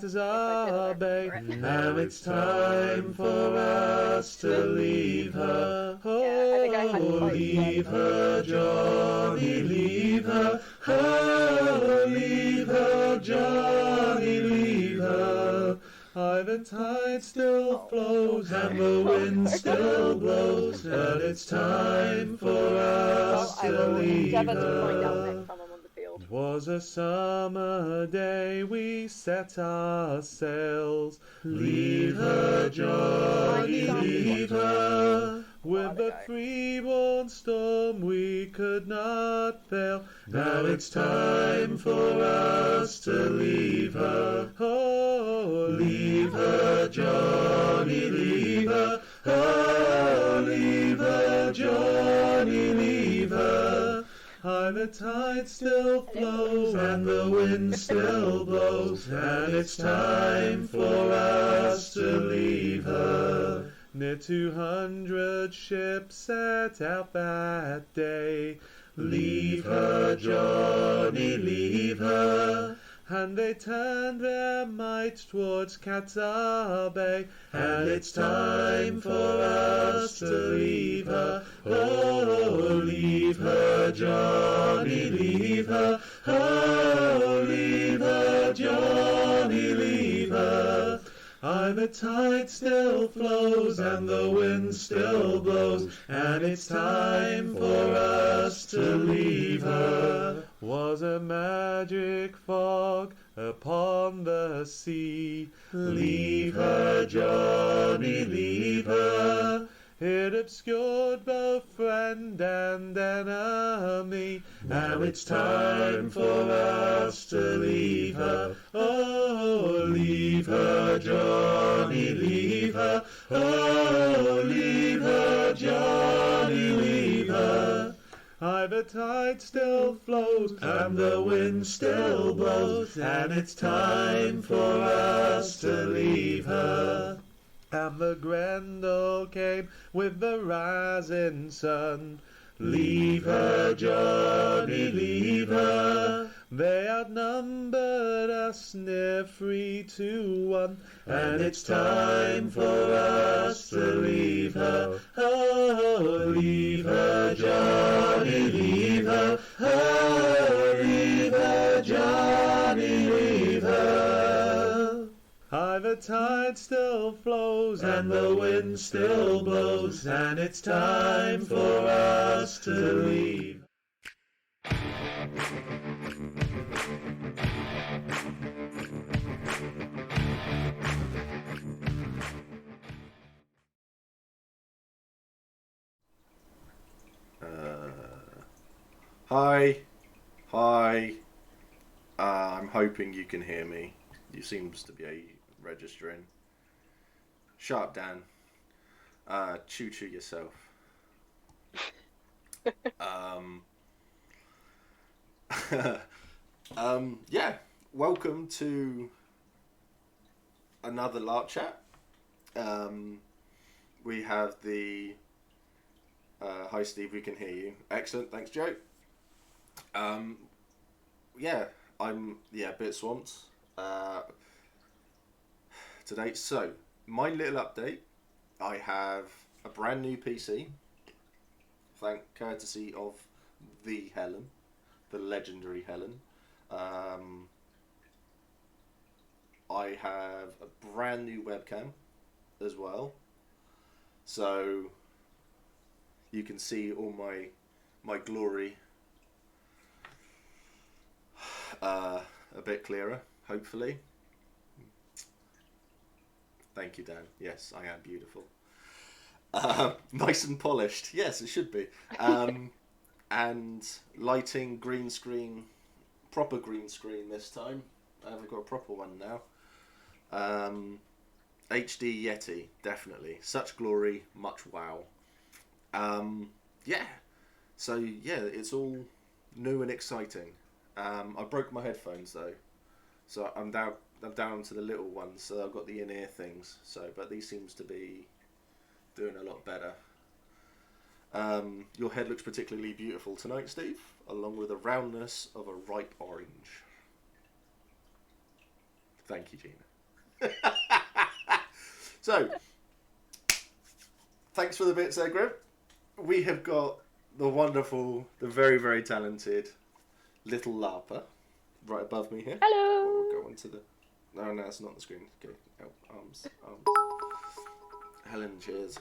Zabe. Now it's time for us to leave her. Oh, leave her, Johnny, leave her. Oh, leave her, Johnny, leave her. Aye, the tide still flows and the wind still blows, and it's time for us to leave her. It was a summer day, we set our sails. Leave her, Johnny, leave her. With the freeborn storm we could not fail. Now it's time for us to leave her. Oh, leave her, Johnny, leave her. Oh, leave her, Johnny, leave her. Aye, the tide still flows and the wind still blows, and it's time for us to leave her. Near 200 ships set out that day. Leave her, Johnny, leave her. And they turned their might towards Qatar Bay, and it's time for us to leave her. Oh, leave her, Johnny, leave her. Oh, leave her, Johnny, leave her. Aye, the tide still flows and the wind still blows, and it's time for us to leave her. Was a magic fog upon the sea. Leave her, Johnny, leave her. It obscured both friend and enemy. Now it's time for us to leave her. Oh, leave her, Johnny, leave her. Oh, leave her, Johnny, leave her. Aye, the tide still flows and the wind still blows, and it's time for us to leave her. And the Grendel came with the rising sun. Leave her, Johnny, leave her. They outnumbered us near 3-1, and it's time for us to leave her. Oh, leave her, Johnny, leave her. Oh, leave her, Johnny, leave her. Aye, the tide still flows and the wind still blows, and it's time for us to leave. Hi. I'm hoping you can hear me. You seems to be registering. Shut up, Dan. Choo-choo yourself. Yeah. Welcome to another LARP Chat. We have the... hi, Steve, we can hear you. Excellent, thanks, Joe. Yeah, I'm a bit swamped today. So, my little update, I have a brand new PC, courtesy of the Helen, the legendary Helen. I have a brand new webcam as well, so you can see all my glory a bit clearer, hopefully. Thank you, Dan. Yes, I am beautiful. Nice and polished. Yes, it should be. And lighting, green screen, proper green screen this time. I've got a proper one now. HD Yeti, definitely. Such glory, much wow. Yeah. So, yeah, it's all new and exciting. I broke my headphones though, so I'm down to the little ones. So I've got the in-ear things. So, but these seems to be doing a lot better. Your head looks particularly beautiful tonight, Steve, along with the roundness of a ripe orange. Thank you, Gina. So, thanks for the bits there, Grim. We have got the wonderful, the very, very talented little Larper right above me here. Hello. We'll go on to the... No, it's not the screen. Okay. Oh, arms. Helen, cheers.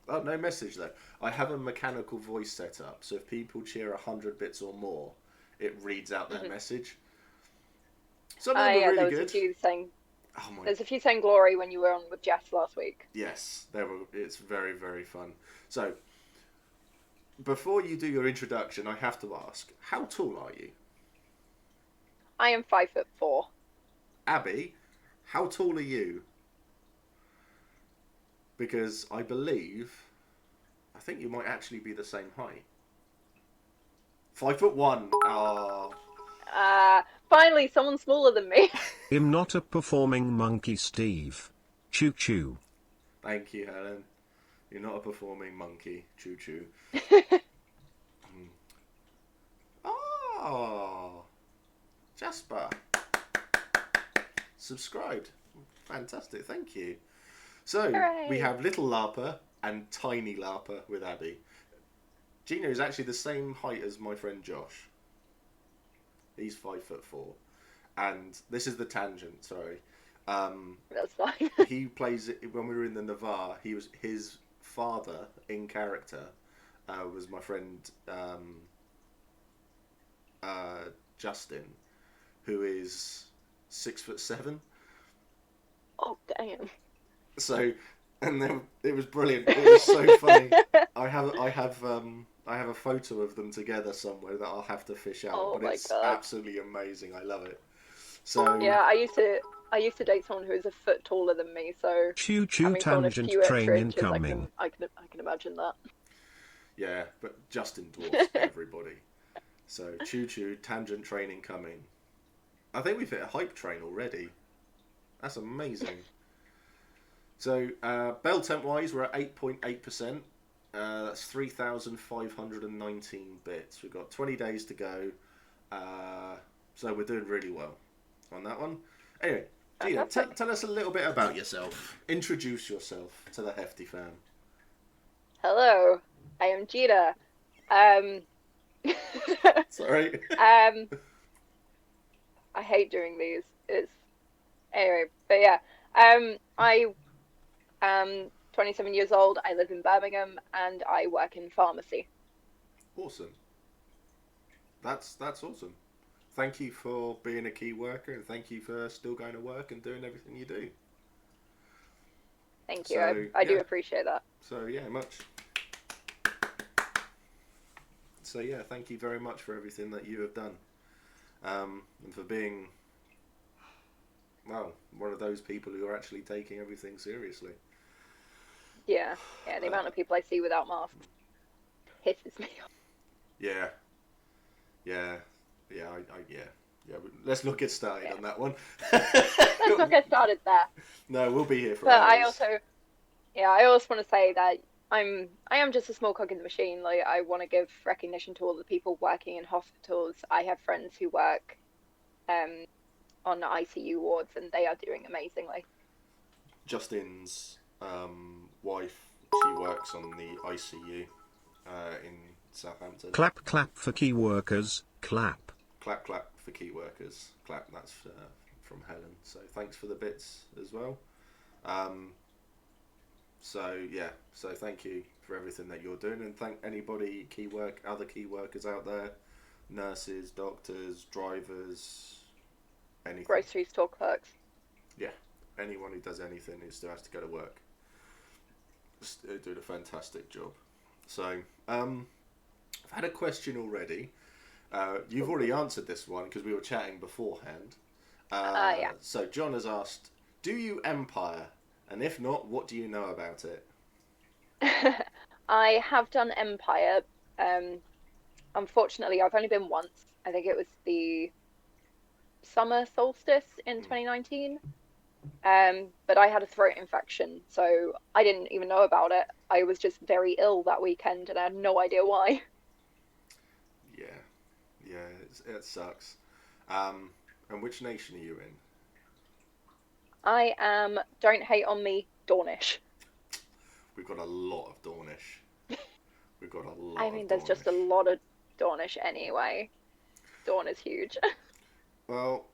Oh, no message though. I have a mechanical voice set up, so if people cheer 100 bits or more, it reads out their message. Some of them are really good. There's a few saying glory when you were on with Jess last week. Yes, it's very, very fun. So, before you do your introduction, I have to ask, how tall are you? I am 5'4". Abby, how tall are you? Because I think you might actually be the same height. 5'1". Oh. Finally, someone smaller than me. I'm not a performing monkey, Steve. Choo choo. Thank you, Helen. You're not a performing monkey. Choo choo. Oh, Jasper. Subscribed. Fantastic, thank you. So, Hooray. We have little Larper and tiny Larper with Abby. Gina is actually the same height as my friend Josh. He's 5'4". And this is the tangent, sorry. That's fine. He plays, when we were in the Navarre, his father in character was my friend Justin, who is 6'7". Oh, damn. So, and then it was brilliant. It was so funny. I have a photo of them together somewhere that I'll have to fish out. Oh, but it's God. absolutely amazing. I love it. So yeah, I used to date someone who was a foot taller than me. So Choo choo tangent train incoming. I can imagine that. Yeah, but Justin dwarfs everybody. So choo choo tangent train incoming. I think we've hit a hype train already. That's amazing. So, bell temp wise, we're at 8.8%. That's 3,519 bits. We've got 20 days to go. So we're doing really well on that one. Anyway, Gina, tell us a little bit about yourself. Introduce yourself to the Hefty fam. Hello, I am Gina. Sorry. I hate doing these. Anyway, but yeah. I am 27 years old. I live in Birmingham and I work in pharmacy. Awesome. That's awesome. Thank you for being a key worker and thank you for still going to work and doing everything you do. Thank you. I do appreciate that. So yeah, much. So yeah, thank you very much for everything that you have done. And for being, well, one of those people who are actually taking everything seriously. Yeah, the amount of people I see without masks pisses me off. Yeah. Let's not get started on that one. Let's not get started there. No, we'll be here for But hours. I also want to say that I am just a small cog in the machine. Like, I want to give recognition to all the people working in hospitals. I have friends who work on ICU wards, and they are doing amazingly. Justin's wife, she works on the ICU in Southampton. Clap clap for key workers, clap. Clap clap for key workers, clap. That's from Helen. So thanks for the bits as well. So thank you for everything that you're doing, and thank anybody other key workers out there, nurses, doctors, drivers, anything. Grocery store clerks. Yeah, anyone who does anything who still has to go to work. Doing a fantastic job. So, I've had a question already. You've already answered this one because we were chatting beforehand. Yeah. So John has asked, do you Empire? And if not, what do you know about it? I have done Empire. Unfortunately, I've only been once. I think it was the summer solstice in 2019. But I had a throat infection, so I didn't even know about it. I was just very ill that weekend, and I had no idea why. Yeah, it sucks. And which nation are you in? I am, don't hate on me, Dornish. We've got a lot of Dornish. We've got a lot I of mean, there's just a Dornish. lot of Dornish anyway. Dawn is huge. Well,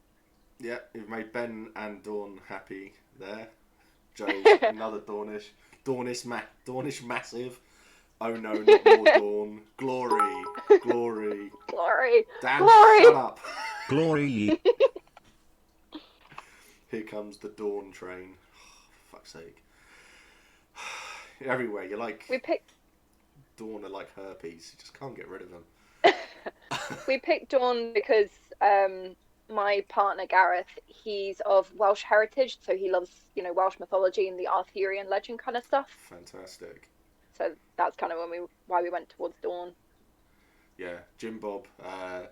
yeah, you've made Ben and Dawn happy there. Joe's another Dornish. Dornish massive. Oh no, not more Dawn. Glory. Glory. Glory. Dan, Glory. shut up. Glory. Here comes the Dawn train. For fuck's sake. Everywhere, you're like... We picked Dawn are like herpes. You just can't get rid of them. we picked Dawn because my partner Gareth, he's of Welsh heritage, so he loves, Welsh mythology and the Arthurian legend kind of stuff. Fantastic. So that's kind of why we went towards Dawn. Yeah, Jim Bob,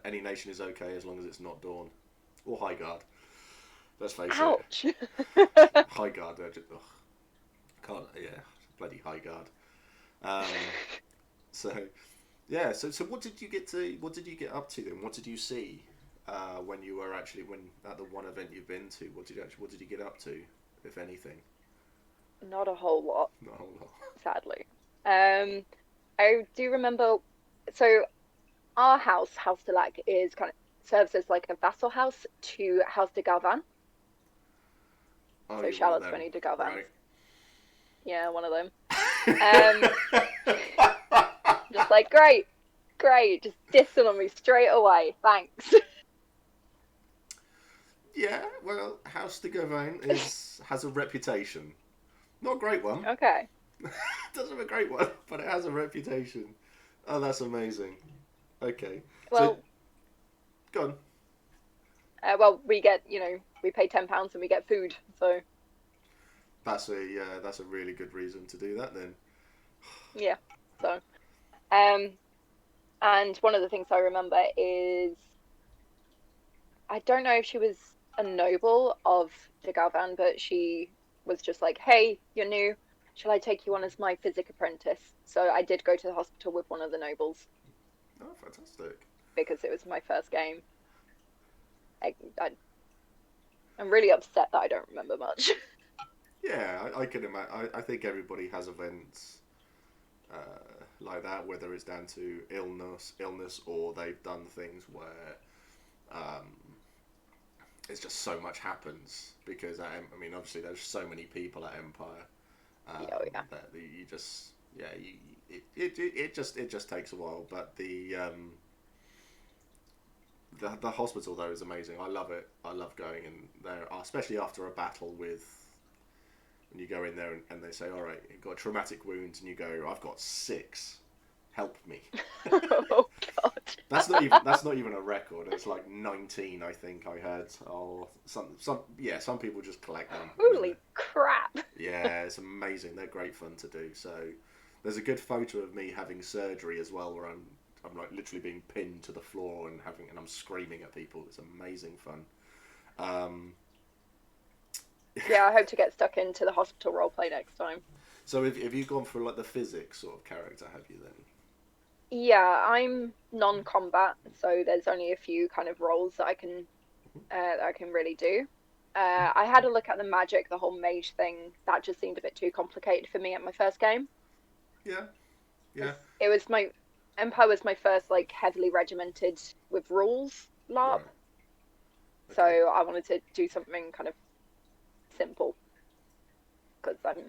any nation is okay as long as it's not Dawn. Or Highguard. Let's face Ouch. it. Highguard, can't, yeah, bloody Highguard. So what did you get up to then? What did you see when you were at the one event you've been to? What did you get up to, if anything? Not a whole lot. Not a whole lot. Sadly. I do remember, so our house de Lac, is serves as like a vassal house to House de Galvan. Oh, So shout out to any de Galvans. Right. Yeah, one of them. Just like, great, just dissing on me straight away. Thanks. Yeah, well, House de Gauvain has a reputation. Not a great one. Okay. Doesn't have a great one, but it has a reputation. Oh, that's amazing. Okay. Well, so, go on. Well, we get, we pay £10 and we get food, so. That's a really good reason to do that then. Yeah. So, and one of the things I remember is, I don't know if she was a noble of de Galvan, but she was just like, hey, you're new, shall I take you on as my physic apprentice? So I did go to the hospital with one of the nobles. Oh, fantastic. Because it was my first game. I'm really upset that I don't remember much. Yeah, I can imagine. I think everybody has events like that, whether it's down to illness, or they've done things where it's just so much happens because obviously there's so many people at Empire. Yeah. That you just it just takes a while, but the hospital though is amazing. I love it. I love going in there, especially after a battle with. When you go in there and they say, all right, you've got a traumatic wound, and you go, I've got 6. Help me. Oh God. That's not even a record. It's like 19, I think I heard. Or some people just collect them. Holy crap. Yeah, it's amazing. They're great fun to do. So there's a good photo of me having surgery as well, where I'm like literally being pinned to the floor and I'm screaming at people. It's amazing fun. Yeah, I hope to get stuck into the hospital roleplay next time. So have you gone for like the physics sort of character, have you then? Yeah, I'm non-combat, so there's only a few kind of roles that I can really do. I had a look at the magic, the whole mage thing. That just seemed a bit too complicated for me at my first game. Yeah. It was Empire was my first like heavily regimented with rules LARP. Right. Okay. So I wanted to do something kind of simple because I'm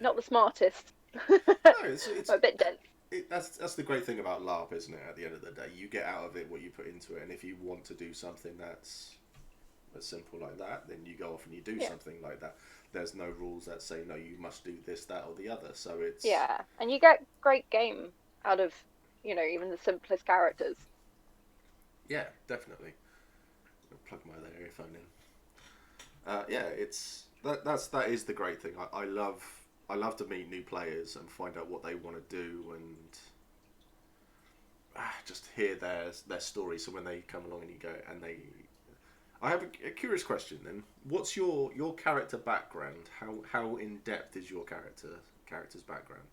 not the smartest. No, it's I'm a bit dense. That's the great thing about LARP, isn't it? At the end of the day, you get out of it what you put into it, and if you want to do something that's as simple like that, then you go off and you do something like that. There's no rules that say no, you must do this, that, or the other. So it's and you get great game out of even the simplest characters. Yeah, definitely. I'll plug my other earphone in. That is the great thing. I love to meet new players and find out what they want to do and just hear their story. So when they come along and you go and I have a curious question then. What's your character background? How in depth is your character's background?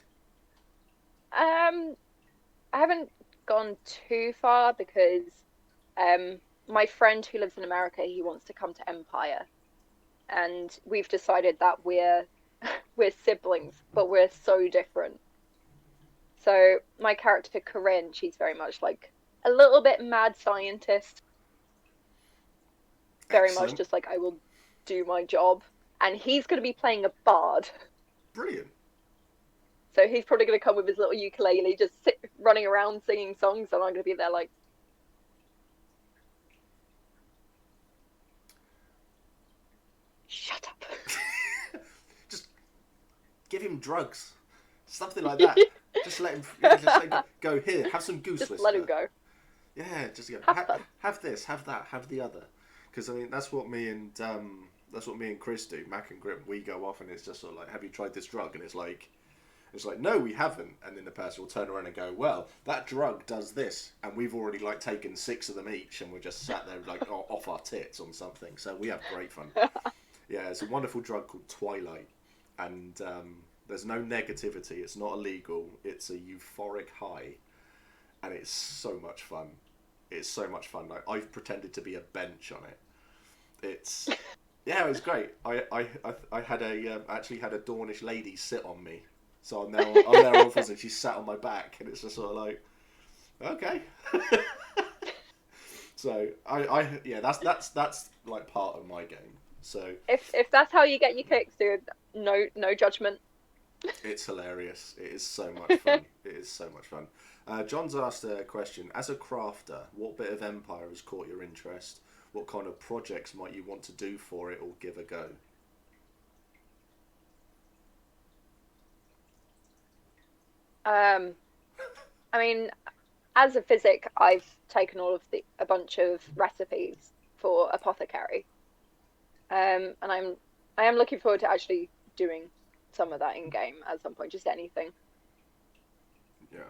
I haven't gone too far because my friend who lives in America, he wants to come to Empire. and we've decided that we're siblings, but we're so different. So my character Corinne, she's very much like a little bit mad scientist, very much Excellent. just like I will do my job. And he's going to be playing a bard. Brilliant. So he's probably going to come with his little ukulele, just running around singing songs, and I'm going to be there like, shut up. Just give him drugs, something like that. Just let him go. Here, have some goose Just whisper. let him go. Yeah, just go. Have fun. Have this, have that, have the other. Because I mean, that's what me and Chris do. Mac and Grim, we go off and it's just sort of like, have you tried this drug? And it's like, no, we haven't. And then the person will turn around and go, well, that drug does this, and we've already like taken 6 of them each, and we're just sat there like off our tits on something. So we have great fun. Yeah, it's a wonderful drug called Twilight, and there's no negativity. It's not illegal. It's a euphoric high, and it's so much fun. It's so much fun. Like, I've pretended to be a bench on it. It's yeah, it was great. I had actually had a Dornish lady sit on me, so I'm there office and she sat on my back, and it's just sort of like, okay. So yeah, that's like part of my game. So if that's how you get your kicks, dude, no judgment. it's hilarious. It is so much fun. It is so much fun. John's asked a question. As a crafter, what bit of Empire has caught your interest? What kind of projects might you want to do for it or give a go? I mean, as a physic, I've taken a bunch of recipes for Apothecary, and I am looking forward to actually doing some of that in game at some point. Just anything. Yeah.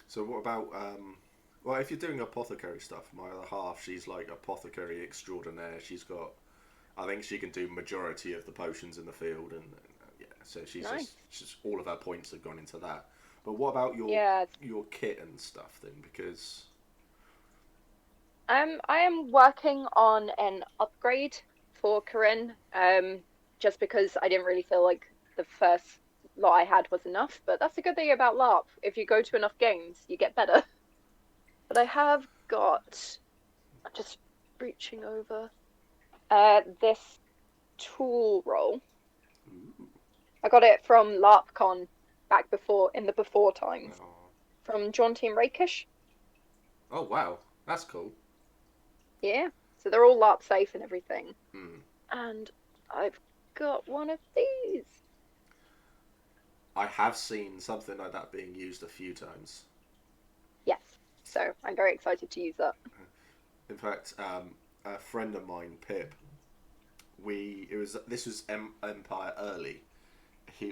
So what about well, if you're doing apothecary stuff, my other half, she's like apothecary extraordinaire. I think she can do majority of the potions in the field, and yeah, so she's Nice. just all of her points have gone into that. But what about your kit and stuff then? Because I am working on an upgrade for Corinne, just because I didn't really feel like the first lot I had was enough. But that's a good thing about LARP. If you go to enough games, you get better. But I have got, I'm just reaching over, this tool roll. ooh, I got it from LARPCon back in the before times, oh, from John Team Rakish. oh wow, that's cool. Yeah, so they're all LARP safe and everything. Hmm. And I've got one of these. I have seen something like that being used a few times. Yes, so I'm very excited to use that. In fact, a friend of mine, Pip, this was Empire early.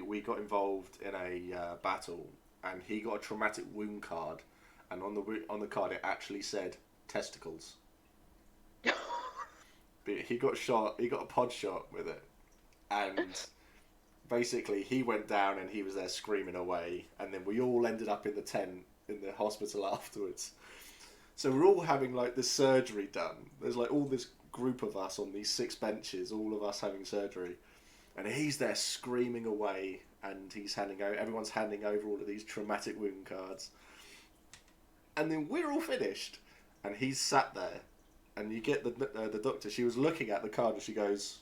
We got involved in a battle, and he got a traumatic wound card, and on the card it actually said testicles. But he got shot. He got a pod shot with it, and basically he went down and he was there screaming away, and then we all ended up in the tent in the hospital afterwards. So we're all having like the surgery done. There's like all this group of us on these 6 benches, all of us having surgery, and he's there screaming away, and everyone's handing over all of these traumatic wound cards, and then we're all finished, and he's sat there, and you get the doctor. She was looking at the card and she goes,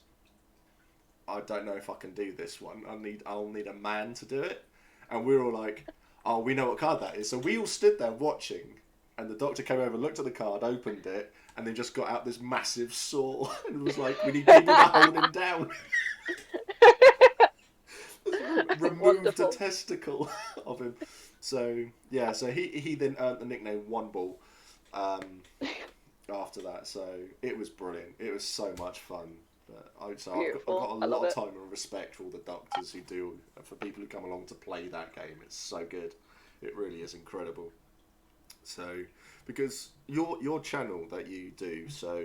I don't know if I can do this one. I'll need a man to do it. And we're all like, oh, we know what card that is. So we all stood there watching, and the doctor came over, looked at the card, opened it, and then just got out this massive saw and was like, we need people to hold him down. Removed Wonderful. a testicle of him. So yeah, so he then earned the nickname One Ball after that. So it was brilliant. It was so much fun. But I've got Beautiful. a I lot love of it. time and respect for all the doctors who do, for people who come along to play that game. It's so good. It really is incredible. So, because your channel that you do, so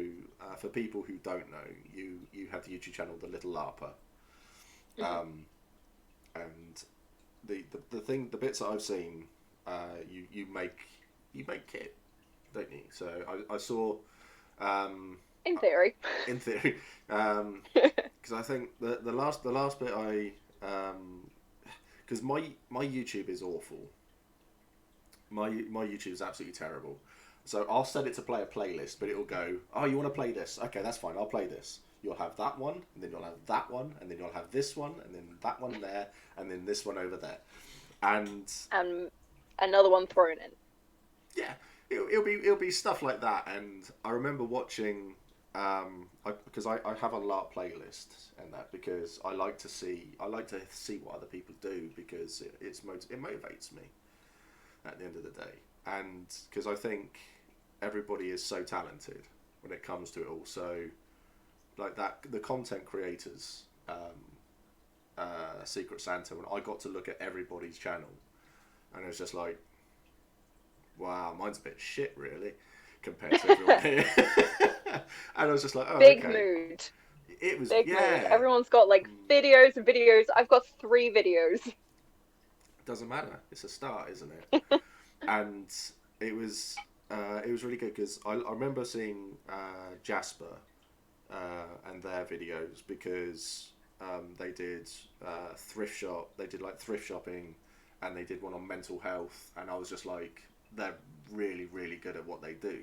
for people who don't know, you have the YouTube channel The Little Larper, and the bits that I've seen, you make kit, don't you? So I saw. In theory. In theory, because I think the last bit I because my YouTube is awful. My YouTube is absolutely terrible. So I'll set it to play a playlist, but it'll go, oh, you want to play this? Okay, that's fine. I'll play this. You'll have that one, and then you'll have that one, and then you'll have this one, and then that one there, and then this one over there, and another one thrown in. Yeah, it'll be stuff like that. And I remember watching because I have a LARP playlist and that because I like to see what other people do because it motivates me at the end of the day, and because I think everybody is so talented when it comes to it all. So like that, the content creators, Secret Santa, when I got to look at everybody's channel, and it was just like, wow, mine's a bit shit really compared to everyone here. And I was just like, oh, big okay. mood. It was big mood. Everyone's got like videos and videos. I've got 3 videos. Doesn't matter. It's a start, isn't it? And it was really good because I remember seeing Jasper and their videos because they did thrift shop. They did like thrift shopping, and they did one on mental health. And I was just like, they're really, really good at what they do.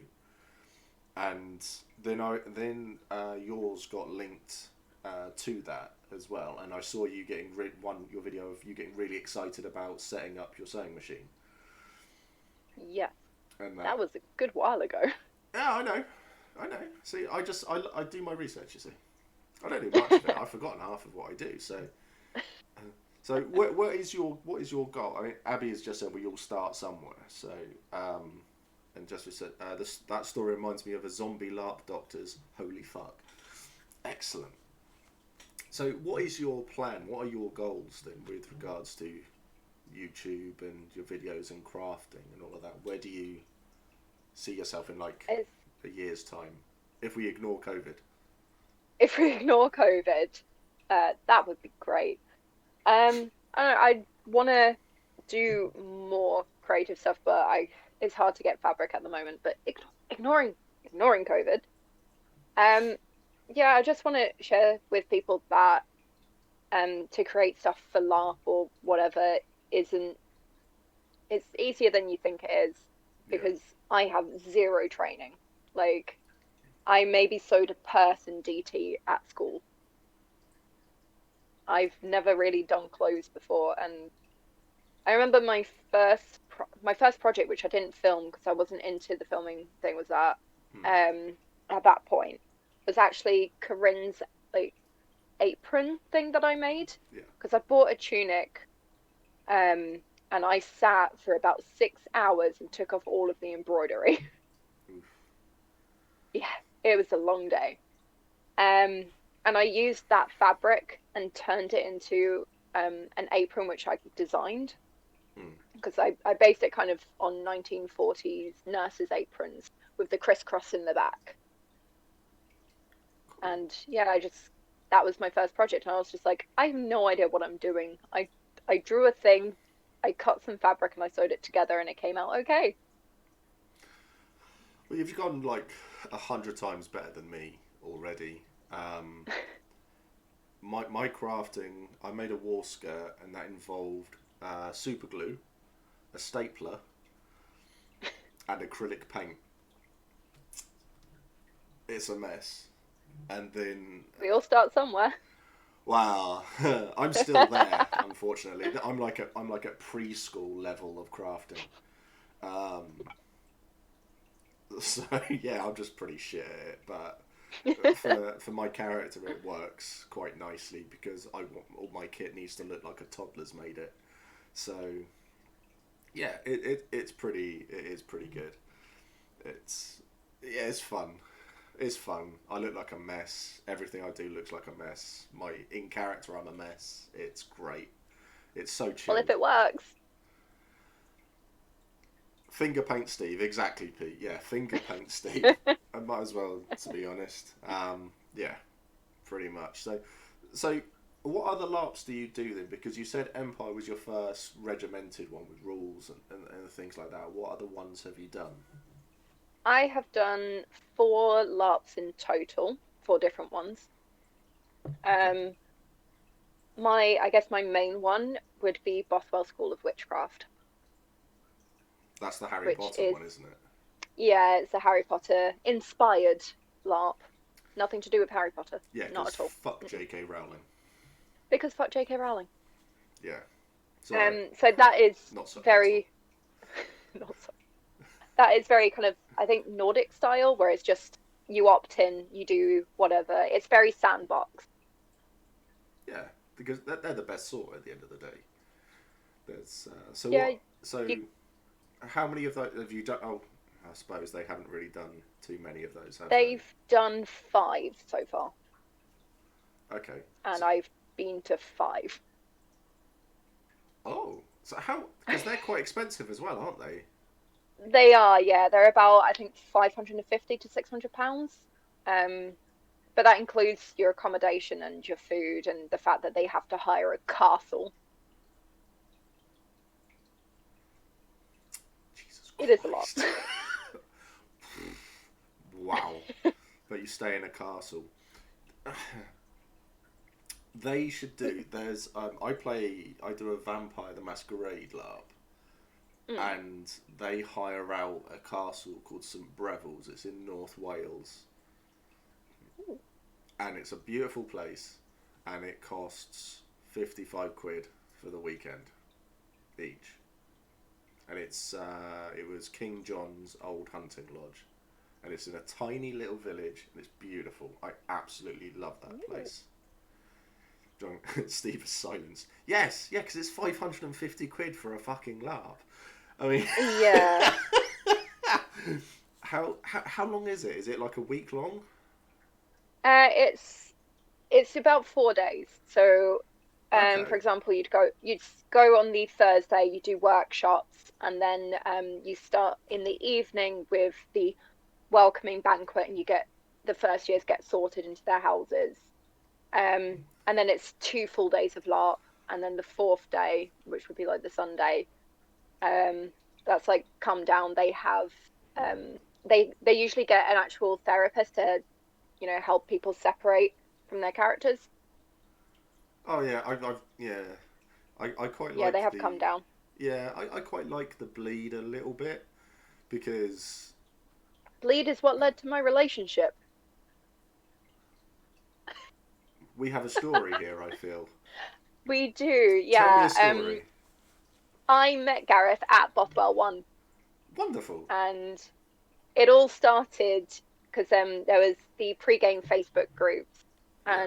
And then yours got linked to that as well, and I saw you getting your video of you getting really excited about setting up your sewing machine. Yeah, and that was a good while ago. Yeah, I know. See, I do my research. You see, I don't do much of it. I've forgotten half of what I do. So what is your goal? I mean, Abby has just said we all start somewhere. So and just said that story reminds me of a zombie LARP doctors. Holy fuck! Excellent. So what is your plan? What are your goals then with regards to YouTube and your videos and crafting and all of that? Where do you see yourself in like a year's time if we ignore COVID? If we ignore COVID, that would be great. I don't know, I want to do more creative stuff, but it's hard to get fabric at the moment. But ignoring COVID, yeah, I just want to share with people that to create stuff for LARP or whatever it's easier than you think it is because I have 0 training. Like, I maybe sewed a purse in DT at school. I've never really done clothes before, and I remember my first project, which I didn't film because I wasn't into the filming thing, was that at that point was actually Corinne's like apron thing that I made because I bought a tunic, and I sat for about 6 hours and took off all of the embroidery. Yeah, it was a long day. And I used that fabric and turned it into an apron which I designed because I based it kind of on 1940s nurses' aprons with the crisscross in the back. And yeah, that was my first project, and I was just like, I have no idea what I'm doing. I drew a thing, I cut some fabric, and I sewed it together, and it came out okay. Well, you've gone like 100 times better than me already. My crafting, I made a wall skirt, and that involved super glue, a stapler, and acrylic paint. It's a mess. And then we all start somewhere. Wow, I'm still there. Unfortunately, I'm like at preschool level of crafting. So yeah, I'm just pretty shit at it, but for my character, it works quite nicely because all my kit needs to look like a toddler's made it. So yeah, it is pretty good. It's fun. It's fun. I look like a mess. Everything I do looks like a mess. In character, I'm a mess. It's great. It's so chill. Well, if it works. Finger paint Steve, exactly, Pete. Yeah, finger paint Steve. I might as well, to be honest. Yeah, pretty much. So what other LARPs do you do then? Because you said Empire was your first regimented one with rules and things like that. What other ones have you done? I have done 4 LARPs in total, 4 different ones. Um, I guess my main one would be Bothwell School of Witchcraft, That's the Harry which Potter is, one, isn't it? yeah, it's a Harry Potter inspired LARP. Nothing to do with Harry Potter, Yeah, not because at all. fuck J.K. Rowling. Because fuck J.K. Rowling. Yeah. Sorry. So that is Not so. very, not so, that is very kind of, I think, Nordic style, where it's just you opt in, you do whatever. It's very sandbox. Yeah, because they're the best sort at the end of the day. There's so Yeah, what? So you, how many of those have you done? Oh, I suppose they haven't really done too many of those, have they? they've done 5 so far, Okay. and So, I've been to 5. oh, so how? Because they're quite expensive as well, aren't they? They are, yeah. They're about, I think, 550 to £600. Um, but that includes your accommodation and your food and the fact that they have to hire a castle. Jesus It is a lot. Christ. Wow. But you stay in a castle. They should do. There's I do a Vampire the Masquerade LARP, Mm. and they hire out a castle called St Breville's. It's in North Wales, and it's a beautiful place, and it costs 55 quid for the weekend each, and it was King John's old hunting lodge, and it's in a tiny little village, and it's beautiful. I absolutely love that place. John, Steve is silence. Yes, yeah, because it's 550 quid for a fucking LARP. I mean, Yeah. how long is it? Is it like a week long? It's about 4 days. So, Okay. for example, you'd go on the Thursday, you do workshops, and then you start in the evening with the welcoming banquet, and you get the first years get sorted into their houses. And then it's 2 full days of LARP, and then the fourth day, which would be like the Sunday, um, that's like come down. They have they usually get an actual therapist to help people separate from their characters. Oh yeah, yeah, I quite Yeah, they like have come the down. yeah, I quite like the bleed a little bit because Bleed is what led to my relationship. we have a story here. I feel. We do, Tell me a yeah. story. I met Gareth at Bothwell 1, Wonderful. and it all started because there was the pre-game Facebook groups, Yeah.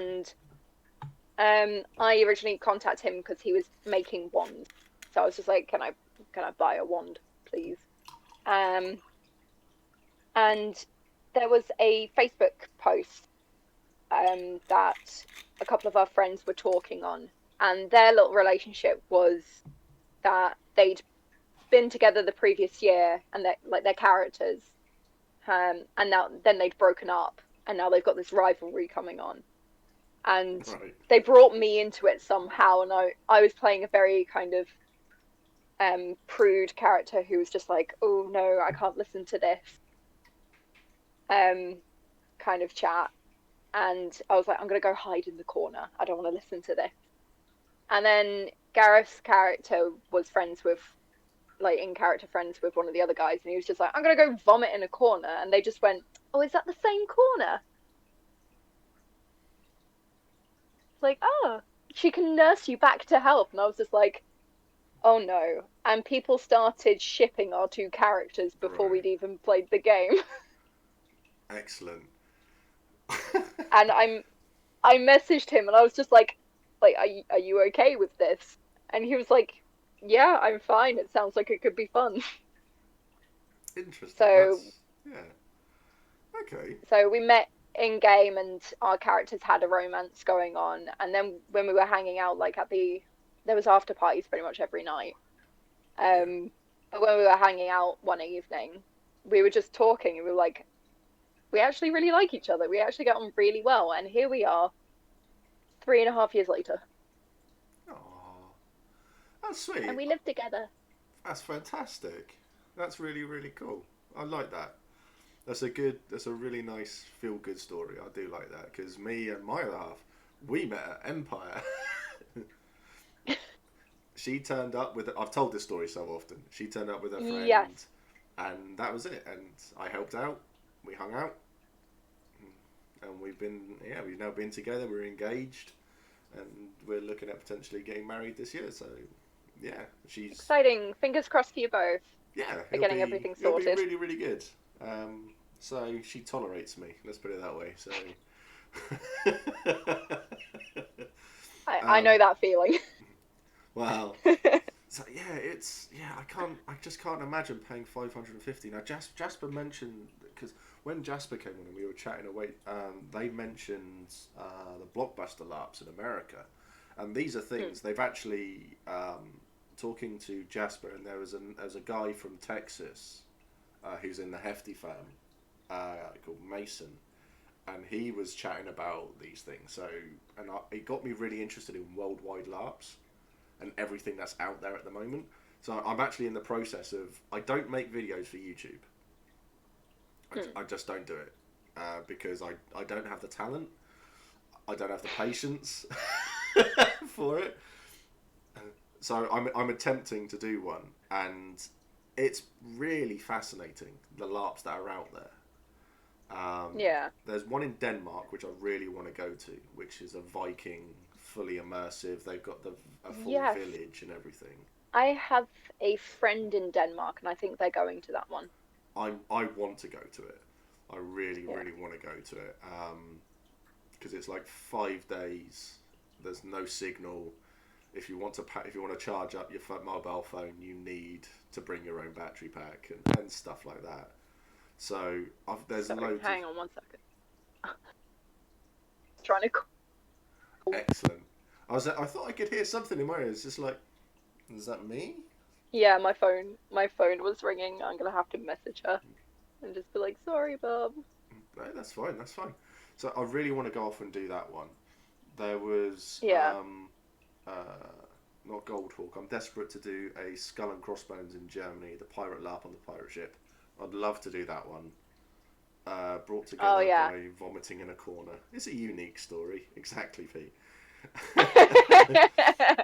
and I originally contacted him because he was making wands. So I was just like, can I buy a wand, please? Um, and there was a Facebook post that a couple of our friends were talking on, and their little relationship was that they'd been together the previous year, and their characters, and now then they'd broken up, and now they've got this rivalry coming on, and Right. they brought me into it somehow, and I was playing a very kind of prude character who was just like, oh no, I can't listen to this um kind of chat, and I was like, I'm gonna go hide in the corner. I don't want to listen to this. And then Gareth's character was friends with, like, in character friends with one of the other guys, and he was just like, I'm gonna go vomit in a corner, and they just went, oh, is that the same corner? It's like, oh, she can nurse you back to health, and I was just like, oh no. And people started shipping our two characters before Right. we'd even played the game. Excellent. And I messaged him, and I was just like, are you okay with this? And he was like, yeah, I'm fine. It sounds like it could be fun. Interesting. So That's yeah. Okay. so we met in game, and our characters had a romance going on. And then when we were hanging out, like there was after parties pretty much every night. Yeah. But when we were hanging out one evening, we were just talking, and we were like, we actually really like each other. We actually get on really well. And here we are, 3.5 years later, Oh, that's sweet. and we live together. That's fantastic. That's really really cool. I like that. That's a good. That's a really nice feel good story. I do like that because me and my other half, we met at Empire. She turned up with. I've told this story so often. She turned up with her friend, Yes. and that was it. And I helped out. We hung out, and we've now been together. We're engaged, and we're looking at potentially getting married this year. So, yeah, she's Exciting. Fingers crossed for you both yeah. for getting everything sorted. It'll be really, really good. So she tolerates me. Let's put it that way. So. I know that feeling. Wow. So I just can't imagine paying 550. Now Jasper mentioned, because when Jasper came on and we were chatting away, they mentioned the blockbuster LARPs in America, and these are things they've actually talking to Jasper, and there was a guy from Texas who's in the Hefty fam called Mason, and he was chatting about these things. So it got me really interested in worldwide LARPs and everything that's out there at the moment. So I'm actually in the process of, I don't make videos for YouTube. I just don't do it because I don't have the talent. I don't have the patience for it. So I'm attempting to do one, and it's really fascinating, the LARPs that are out there. There's one in Denmark which I really want to go to, which is a Viking, fully immersive. They've got a full village and everything. I have a friend in Denmark, and I think they're going to that one. I want to go to it. I really want to go to it because it's like 5 days. There's no signal. If you want to charge up your mobile phone, you need to bring your own battery pack and stuff like that. So there's loads. Hang on 1 second. Trying to call. Excellent. I thought I could hear something in my ear. It's just like, is that me? Yeah, my phone was ringing. I'm gonna have to message her and just be like, sorry, bub. No, that's fine. So I really want to go off and do that one. There was not Goldhawk. I'm desperate to do a Skull and Crossbones in Germany, the pirate LARP on the pirate ship. I'd love to do that one. Brought together by vomiting in a corner. It's a unique story. Exactly, Pete.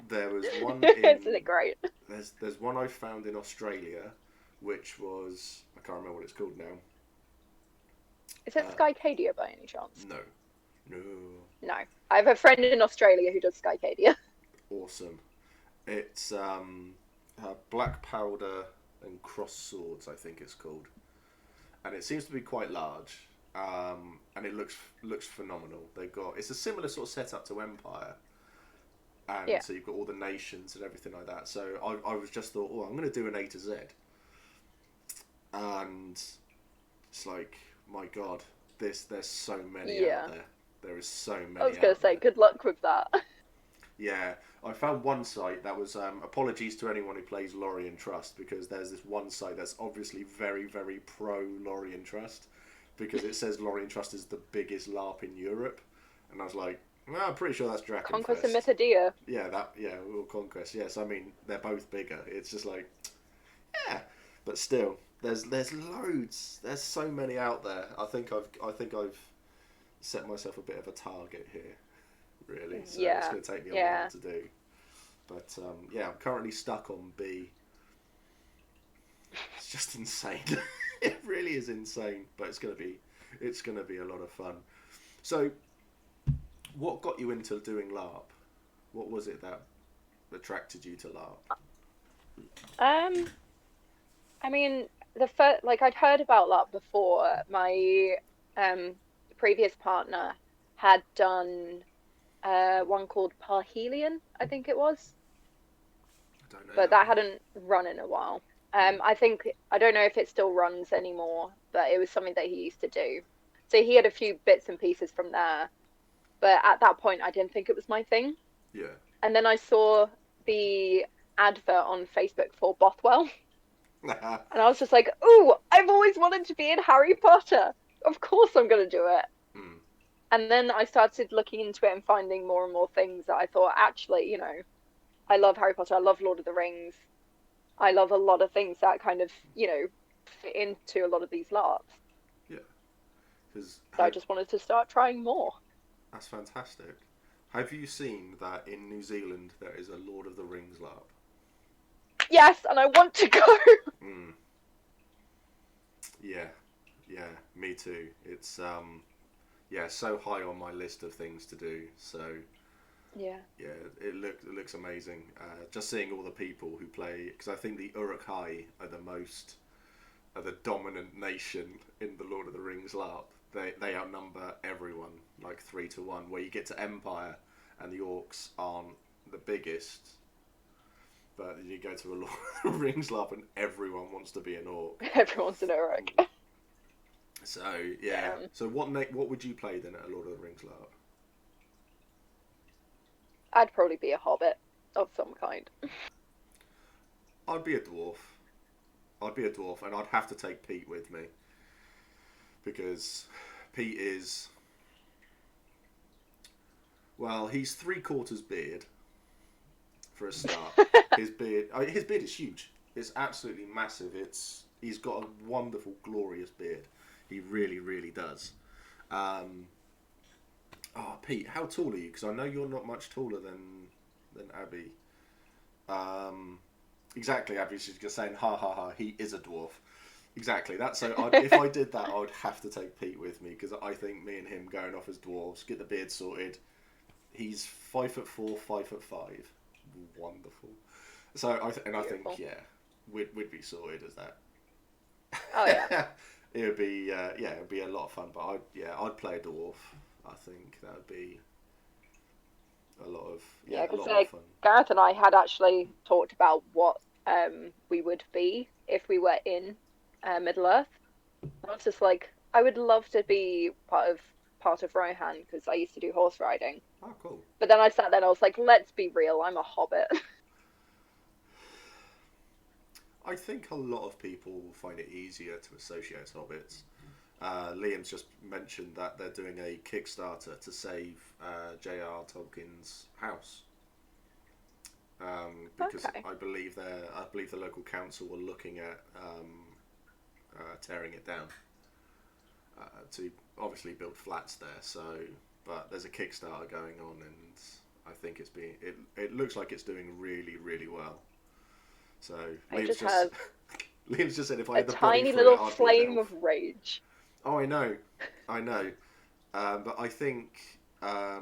There was one Isn't it great? There's one I found in Australia, which was, I can't remember what it's called now. Is it Skycadia by any chance? No. I have a friend in Australia who does Skycadia. Awesome. It's Black Powder and Cross Swords, I think it's called, and it seems to be quite large, and it looks phenomenal. It's a similar sort of setup to Empire, and so you've got all the nations and everything like that. So I was just thought, I'm going to do an A to Z, and it's like, my God, there's so many out there. There is so many. I was going to say, good luck with that. Yeah, I found one site that was, apologies to anyone who plays Lorien Trust, because there's this one site that's obviously very, very pro Lorien Trust, because it says Lorien Trust is the biggest LARP in Europe, and I was like, well, I'm pretty sure that's Drakenfest. Conquest and Mythodia. Or Conquest, yes. I mean, they're both bigger. It's just like, yeah, but still, there's loads. There's so many out there. I think I've set myself a bit of a target here, really. So it's going to take me a while to do. But I'm currently stuck on B. It's just insane. It really is insane, but it's going to be a lot of fun. So, what got you into doing LARP? What was it that attracted you to LARP? I mean, I'd heard about LARP before. My previous partner had done one called Parhelion, I think it was. I don't know. But that hadn't run in a while. I don't know if it still runs anymore, but it was something that he used to do. So he had a few bits and pieces from there. But at that point, I didn't think it was my thing. Yeah. And then I saw the advert on Facebook for Bothwell. And I was just like, ooh, I've always wanted to be in Harry Potter. Of course I'm going to do it. Mm. And then I started looking into it and finding more and more things that I thought, actually, I love Harry Potter. I love Lord of the Rings. I love a lot of things that kind of, fit into a lot of these LARPs. Yeah. So I just wanted to start trying more. That's fantastic. Have you seen that in New Zealand there is a Lord of the Rings LARP? Yes, and I want to go. Mm. Yeah, yeah, me too. It's so high on my list of things to do. So Yeah. yeah, it looks amazing. Just seeing all the people who play, because I think the Uruk-hai are the dominant nation in the Lord of the Rings LARP. They outnumber everyone like 3-1. Where you get to Empire and the orcs aren't the biggest, but you go to a Lord of the Rings LARP and everyone wants to be an orc. Everyone's an Uruk. So yeah. So what would you play then at a Lord of the Rings LARP? I'd probably be a hobbit of some kind. I'd be a dwarf. And I'd have to take Pete with me because Pete is, well, he's 3/4 beard for a start. His beard is huge. It's absolutely massive. He's got a wonderful, glorious beard. He really, really does. Pete, how tall are you? Because I know you're not much taller than Abby. Exactly, Abby's just saying, ha ha ha, he is a dwarf. Exactly, that's so. If I did that, I would have to take Pete with me because I think me and him going off as dwarves, get the beard sorted. He's 5'4", 5'5", wonderful. So I think we'd be sorted as that. Oh yeah. It would be it'd be a lot of fun. But I'd play a dwarf. I think that would be a lot of fun. Gareth and I had actually talked about what we would be if we were in Middle Earth. I was just like, I would love to be part of Rohan because I used to do horse riding. Oh, cool. But then I sat there and I was like, let's be real, I'm a hobbit. I think a lot of people find it easier to associate hobbits. Liam's just mentioned that they're doing a Kickstarter to save J.R. Tolkien's house. Because Okay. I believe the local council were looking at tearing it down to obviously build flats there. So, but there's a Kickstarter going on, and I think it looks like it's doing really, really well. So Liam's just said if I had the body tiny for little it, I'd be an flame elf. of rage. Oh, I know. But I think a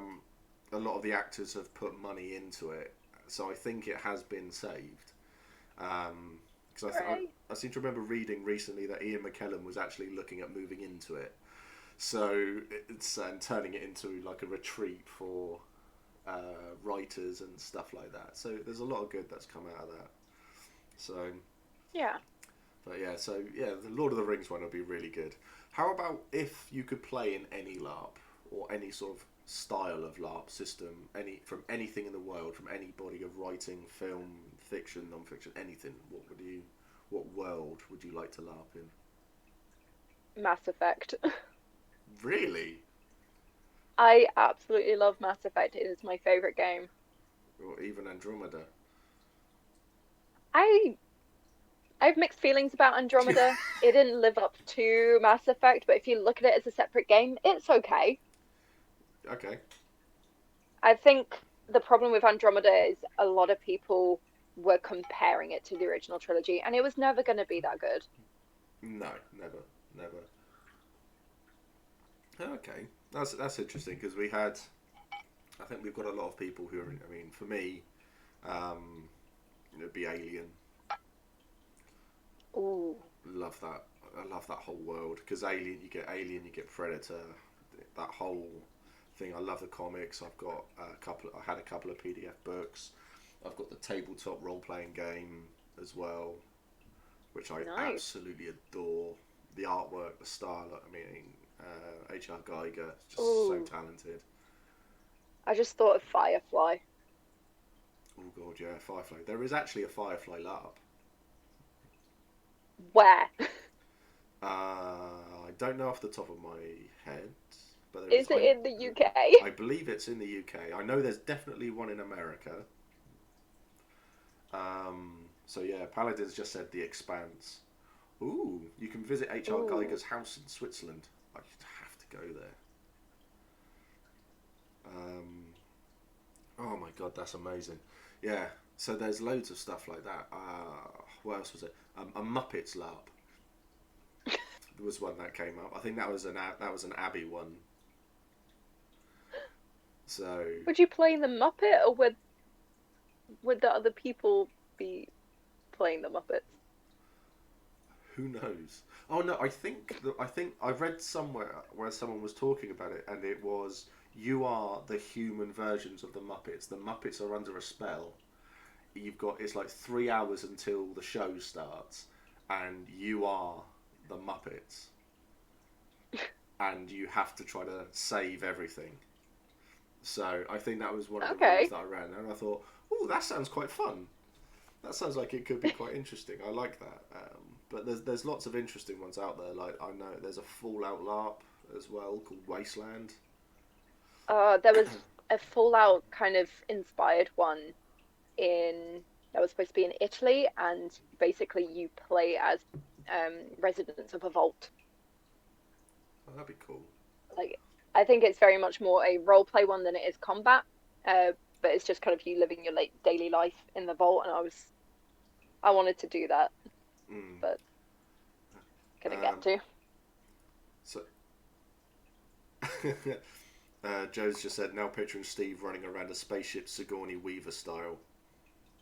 lot of the actors have put money into it, so I think it has been saved. Because I seem to remember reading recently that Ian McKellen was actually looking at moving into it, so it's and turning it into like a retreat for writers and stuff like that. So there's a lot of good that's come out of that. So Yeah. but the Lord of the Rings one would be really good. How about if you could play in any LARP or any sort of style of LARP system, from anything in the world, from any body of writing, film, fiction, non-fiction, anything? What world would you like to LARP in? Mass Effect. Really? I absolutely love Mass Effect. It is my favorite game. Or even Andromeda? I have mixed feelings about Andromeda. It didn't live up to Mass Effect, but if you look at it as a separate game, it's okay. Okay. I think the problem with Andromeda is a lot of people were comparing it to the original trilogy, and it was never going to be that good. No, never. Okay, that's interesting because I think we've got a lot of people who are. I mean, for me, it'd be Alien. Ooh. Love that. I love that whole world because Alien, you get Predator, that whole thing. I love the comics. I've got I had a couple of PDF books. I've got the tabletop role-playing game as well, which I absolutely adore. The artwork, the style. I mean, H.R. Geiger, just so talented. I just thought of Firefly. Oh god, yeah, Firefly. There is actually a Firefly LARP. Where? I don't know off the top of my head, but is it in the UK? I believe it's in the UK. I know there's definitely one in America. So yeah, Paladin's just said The Expanse. Ooh, you can visit H.R. Geiger's house in Switzerland. I have to go there. God, that's amazing. Yeah. So there's loads of stuff like that. What else was it? A Muppets LARP. There was one that came up. I think that was an Abbey one. So Would you play the Muppet, or would the other people be playing the Muppets? who knows? Oh no, I think I read somewhere where someone was talking about it, and it was you are the human versions of the Muppets. The Muppets are under a spell. It's like 3 hours until the show starts, and you are the Muppets, and you have to try to save everything. So I think that was one of the rules Okay. that I ran, and I thought, oh, that sounds quite fun. That sounds like it could be quite interesting. I like that. But there's lots of interesting ones out there. Like I know there's a Fallout LARP as well called Wasteland. There was a Fallout kind of inspired one in that was supposed to be in Italy, and basically you play as residents of a vault. Oh, that'd be cool. Like, I think it's very much more a role play one than it is combat. But it's just kind of you living your daily life in the vault, and I wanted to do that, Mm. but couldn't get Um, to. so Joe's just said now picturing Steve running around a spaceship Sigourney Weaver style.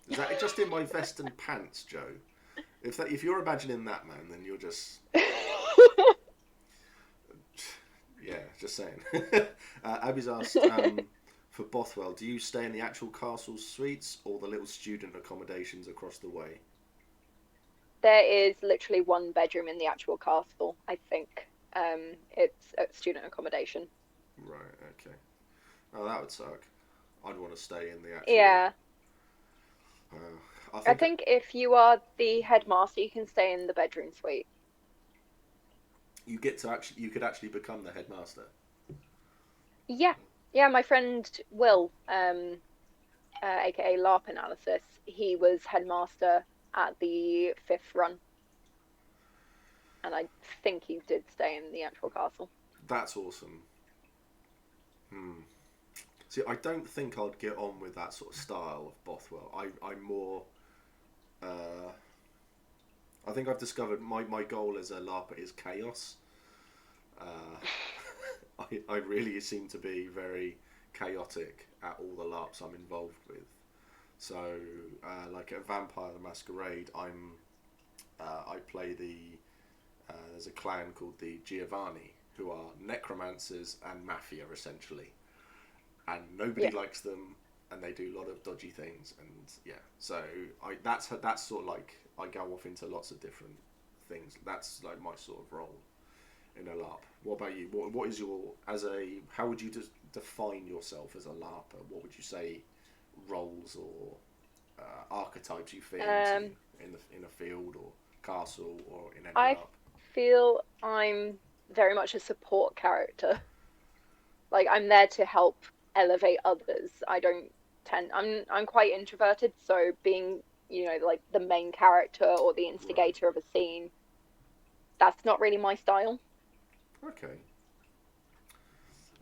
Is that just in my vest and pants, Joe? If you're imagining that, man, then you're just yeah, just saying. Abby's asked for Bothwell, do you stay in the actual castle suites or the little student accommodations across the way? There is literally one bedroom in the actual castle, I think. It's a student accommodation. Right. Okay. Oh, that would suck. I'd want to stay in the actual. Yeah. Uh, I I think think if you are the headmaster, you can stay in the bedroom suite. you could actually become the headmaster. Yeah. Yeah, my friend Will, aka LARP Analysis, he was headmaster at the fifth run, and I think he did stay in the actual castle. That's awesome. Hmm. See, I don't think I'd get on with that sort of style of Bothwell. I'm more. Uh, I think I've discovered my goal as a LARPer is chaos. Uh, I really seem to be very chaotic at all the LARPs I'm involved with. So, like at Vampire the Masquerade, I play there's a clan called the Giovanni, who are necromancers and mafia essentially, and nobody Yeah. likes them, and they do a lot of dodgy things, and yeah. So that's sort of like I go off into lots of different things. That's like my sort of role in a LARP. What about you? What is your how would you define yourself as a LARPer? What would you say roles or archetypes you fit into Um, in a field or castle or in any I LARP? feel I'm very much a support character. Like I'm there to help elevate others. I'm quite introverted, so being, like the main character or the Right. instigator of a scene, that's not really my style. Okay.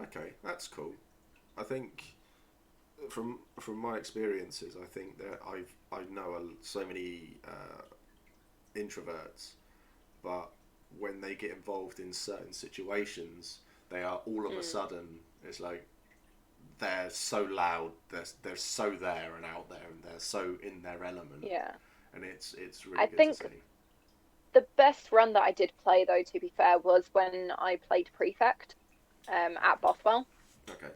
Okay, that's cool. I think from my experiences, I think that I know so many introverts, but when they get involved in certain situations, they are all of a Mm, sudden it's like they're so loud, they're so there and out there, and they're so in their element, yeah. and it's I really good to think see. the best run that I did play, though, to be fair, was when I played Prefect at Bothwell. Okay.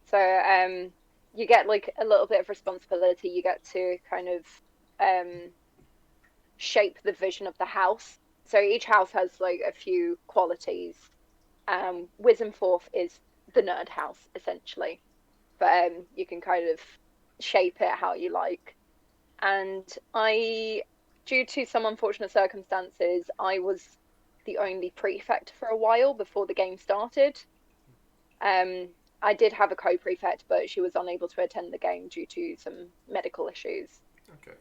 So you get like a little bit of responsibility. You get to kind of um, shape the vision of the house. So each house has like a few qualities. Wizenforth is the nerd house essentially, but you can kind of shape it how you like. And due to some unfortunate circumstances, I was the only prefect for a while before the game started. Um, I did have a co-prefect, but she was unable to attend the game due to some medical issues. Okay.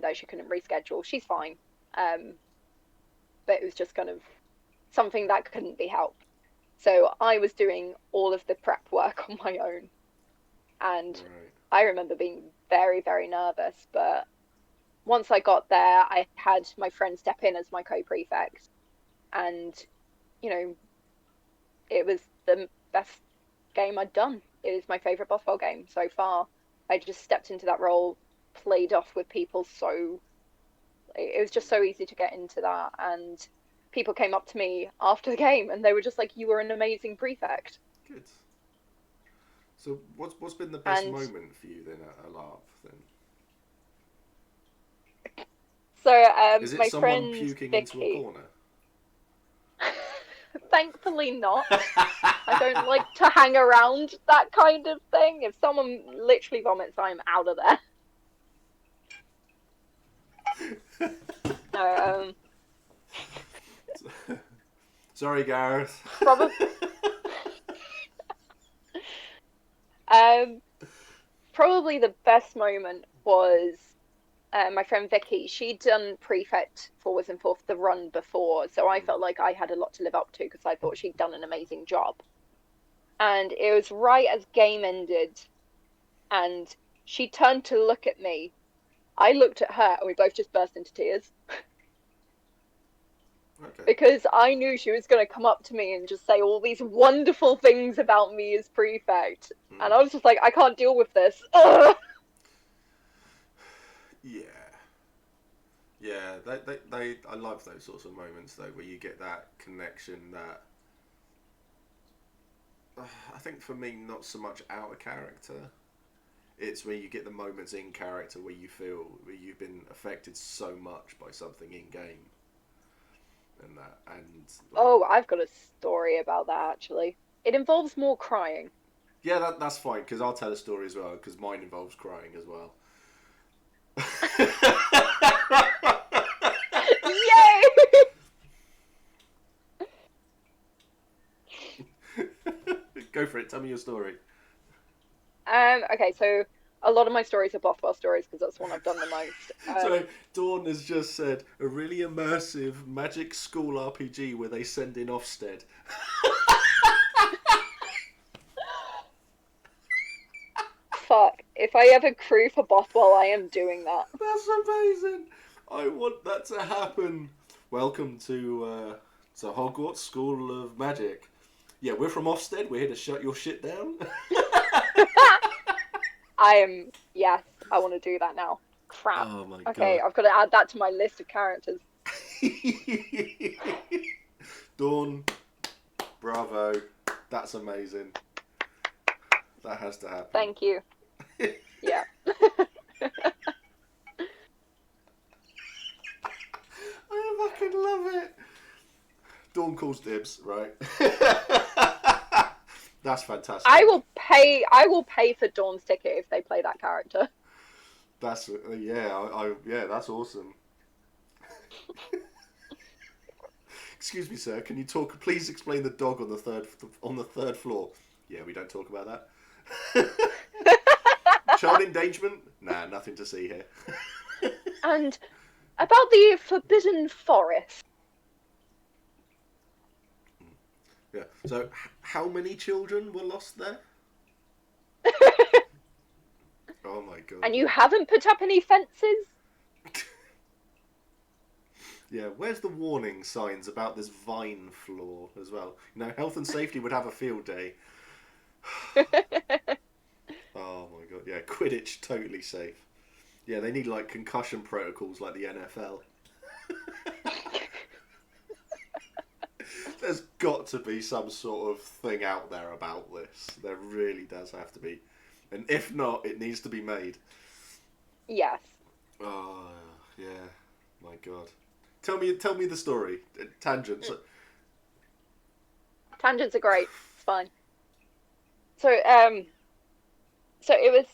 That she couldn't reschedule. She's fine. Um, but it was just kind of something that couldn't be helped. So I was doing all of the prep work on my own. And Right. I remember being very, very nervous. But once I got there, I had my friend step in as my co-prefect. And, you know, it was the best game I'd done. It is my favorite Bothwell game so far. I just stepped into that role, played off with people it was just so easy to get into that. And people came up to me after the game and they were just like, you were an amazing prefect. Good. So what's been the best And moment for you then at a LARP then? so Is it my someone friend puking into a Vicky, corner? thankfully not. I don't like to hang around that kind of thing. If someone literally vomits, I'm out of there. No, Sorry, Gareth. probably. Probably the best moment was my friend Vicky. She'd done prefect forwards and forth the run before, so I felt like I had a lot to live up to because I thought she'd done an amazing job. And it was right as game ended, and she turned to look at me. I looked at her, and we both just burst into tears. Okay. Because I knew she was going to come up to me and just say all these wonderful things about me as prefect. And I was just like, I can't deal with this. Ugh! Yeah. Yeah, I love those sorts of moments though, where you get that connection that I think for me, not so much out of character. It's where you get the moments in character where you feel where you've been affected so much by something in game, and that like, Oh, I've got a story about that actually. It involves more crying. yeah, that's fine because I'll tell a story as well because mine involves crying as well. Yay! Go for it. Tell me your story. Okay, so a lot of my stories are Bothwell stories because that's the one I've done the most. So Dawn has just said a really immersive magic school RPG where they send in Ofsted. Fuck. If I ever crew for Bothwell, I am doing that. That's amazing. I want that to happen. Welcome to Hogwarts School of Magic. Yeah, we're from Ofsted. We're here to shut your shit down. Yes, I want to do that now. Crap. Oh my Okay, god. I've got to add that to my list of characters. Dawn, bravo. That's amazing. That has to happen. Thank you. Yeah. I fucking love it. Dawn calls dibs, right? That's fantastic. I will pay for Dawn's ticket if they play that character. That's yeah, that's awesome. Excuse me, sir. Can you please explain the dog on the third floor? Yeah, we don't talk about that. Child endangerment? Nah, nothing to see here. And about the Forbidden Forest. Yeah. So, how many children were lost there? Oh my god. And you haven't put up any fences? Yeah, where's the warning signs about this vine floor as well? You know, health and safety would have a field day. Oh my god, yeah, Quidditch totally safe. Yeah, they need like concussion protocols like the NFL. There's got to be some sort of thing out there about this. There really does have to be. And if not, it needs to be made. Yes. Oh, yeah. My god. Tell me the story. Tangents. Tangents are great. It's fine. So it was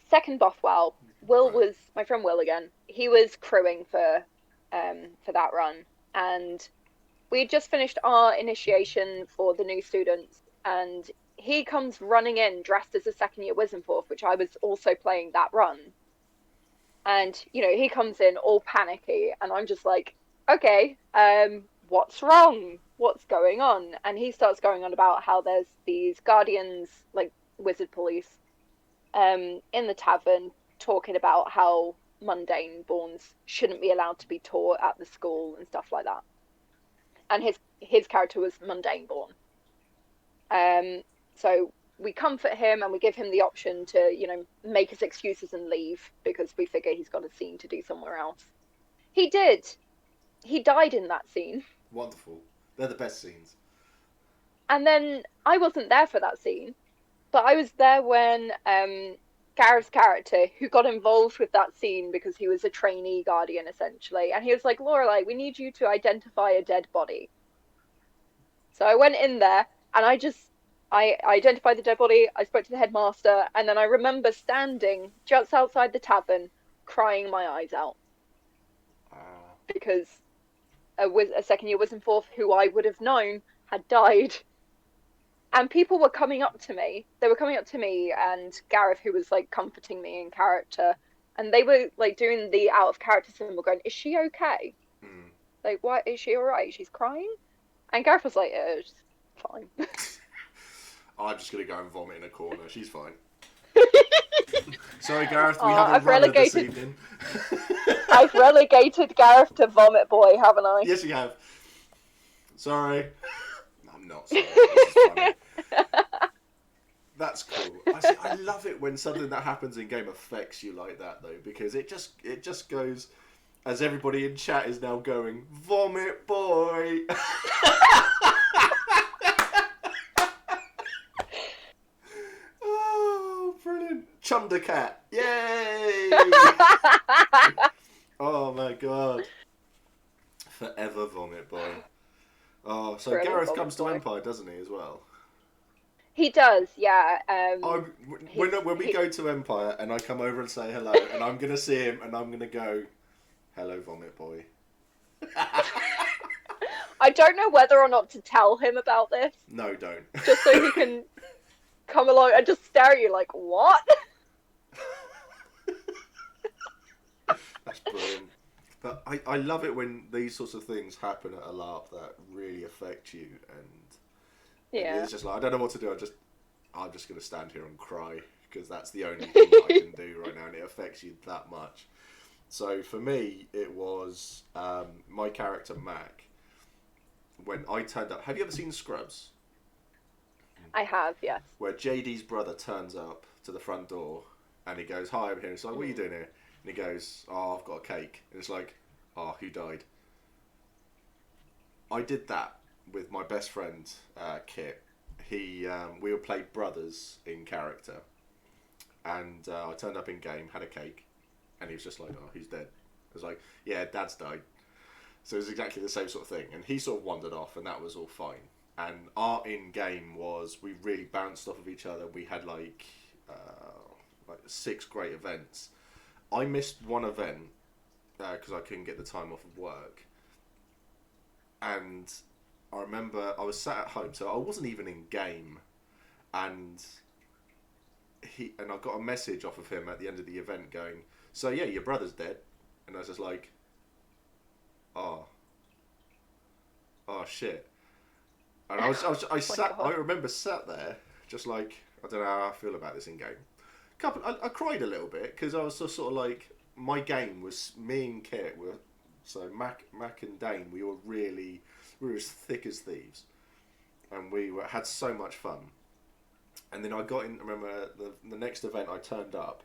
second Bothwell. Will was my friend Will again. He was crewing for that run, and we just finished our initiation for the new students, and he comes running in dressed as a second year Wizenforth, which I was also playing that run. And he comes in all panicky, and I'm just like, okay, what's wrong? What's going on? And he starts going on about how there's these guardians, like wizard police, in the tavern talking about how mundane borns shouldn't be allowed to be taught at the school and stuff like that. And his character was mundane born. So we comfort him and we give him the option to, you know, make his excuses and leave because we figure he's got a scene to do somewhere else. He did. He died in that scene. Wonderful. They're the best scenes. And then I wasn't there for that scene, but I was there when Gareth's character, who got involved with that scene because he was a trainee guardian essentially, and he was like, Lorelei, we need you to identify a dead body. So I went in there and I identified the dead body, I spoke to the headmaster, and then I remember standing just outside the tavern crying my eyes out. Because a second year Wisdom Fourth who I would have known had died. And people were coming up to me. They were coming up to me and Gareth, who was like comforting me in character, and they were like doing the out of character symbol going, is she okay? Like, what, is she alright? She's crying? And Gareth was like, yeah, it's fine. I'm just going to go and vomit in a corner. She's fine. Sorry, Gareth, we have I've a runner this relegated- evening. I've relegated Gareth to vomit boy, haven't I? Yes, you have. Sorry. I'm not sorry. This is funny. That's cool. I love it when something that happens in game affects you like that, though, because it just goes, as everybody in chat is now going, vomit boy. Oh, brilliant. Chundercat. Yay! Oh my god. Forever vomit boy. Oh, so Forever Gareth vomit comes to boy. Empire, doesn't he, as well? He does, yeah. When we go to Empire and I come over and say hello, and I'm going to see him and I'm going to go, hello, vomit boy. I don't know whether or not to tell him about this, No, don't. just so he can come along and just stare at you like, what? That's brilliant. But I love it when these sorts of things happen at a LARP that really affect you, and Yeah. it's just like, I don't know what to do. I'm just going to stand here and cry because that's the only thing that I can do right now, and it affects you that much. So for me, it was my character Mac. When I turned up, have you ever seen Scrubs? I have, yes. Where JD's brother turns up to the front door and he goes, hi, I'm here. It's like, what are you doing here? And he goes, oh, I've got a cake. And it's like, oh, who died? I did that with my best friend, Kit. We were played brothers in character. And I turned up in game, had a cake. And he was just like, oh, who's dead? I was like, yeah, Dad's died. So it was exactly the same sort of thing. And he sort of wandered off and that was all fine. And our in-game was, we really bounced off of each other. We had like 6 great events. I missed one event because I couldn't get the time off of work. And I remember I was sat at home, so I wasn't even in game. And I got a message off of him at the end of the event going, so yeah, your brother's dead. And I was just like, oh shit. And I remember sat there, just like, I don't know how I feel about this in game. I cried a little bit because I was sort of like, my game was me and Kit were, so Mac and Dane, we were as thick as thieves, and had so much fun. And then I got in. Remember the next event, I turned up,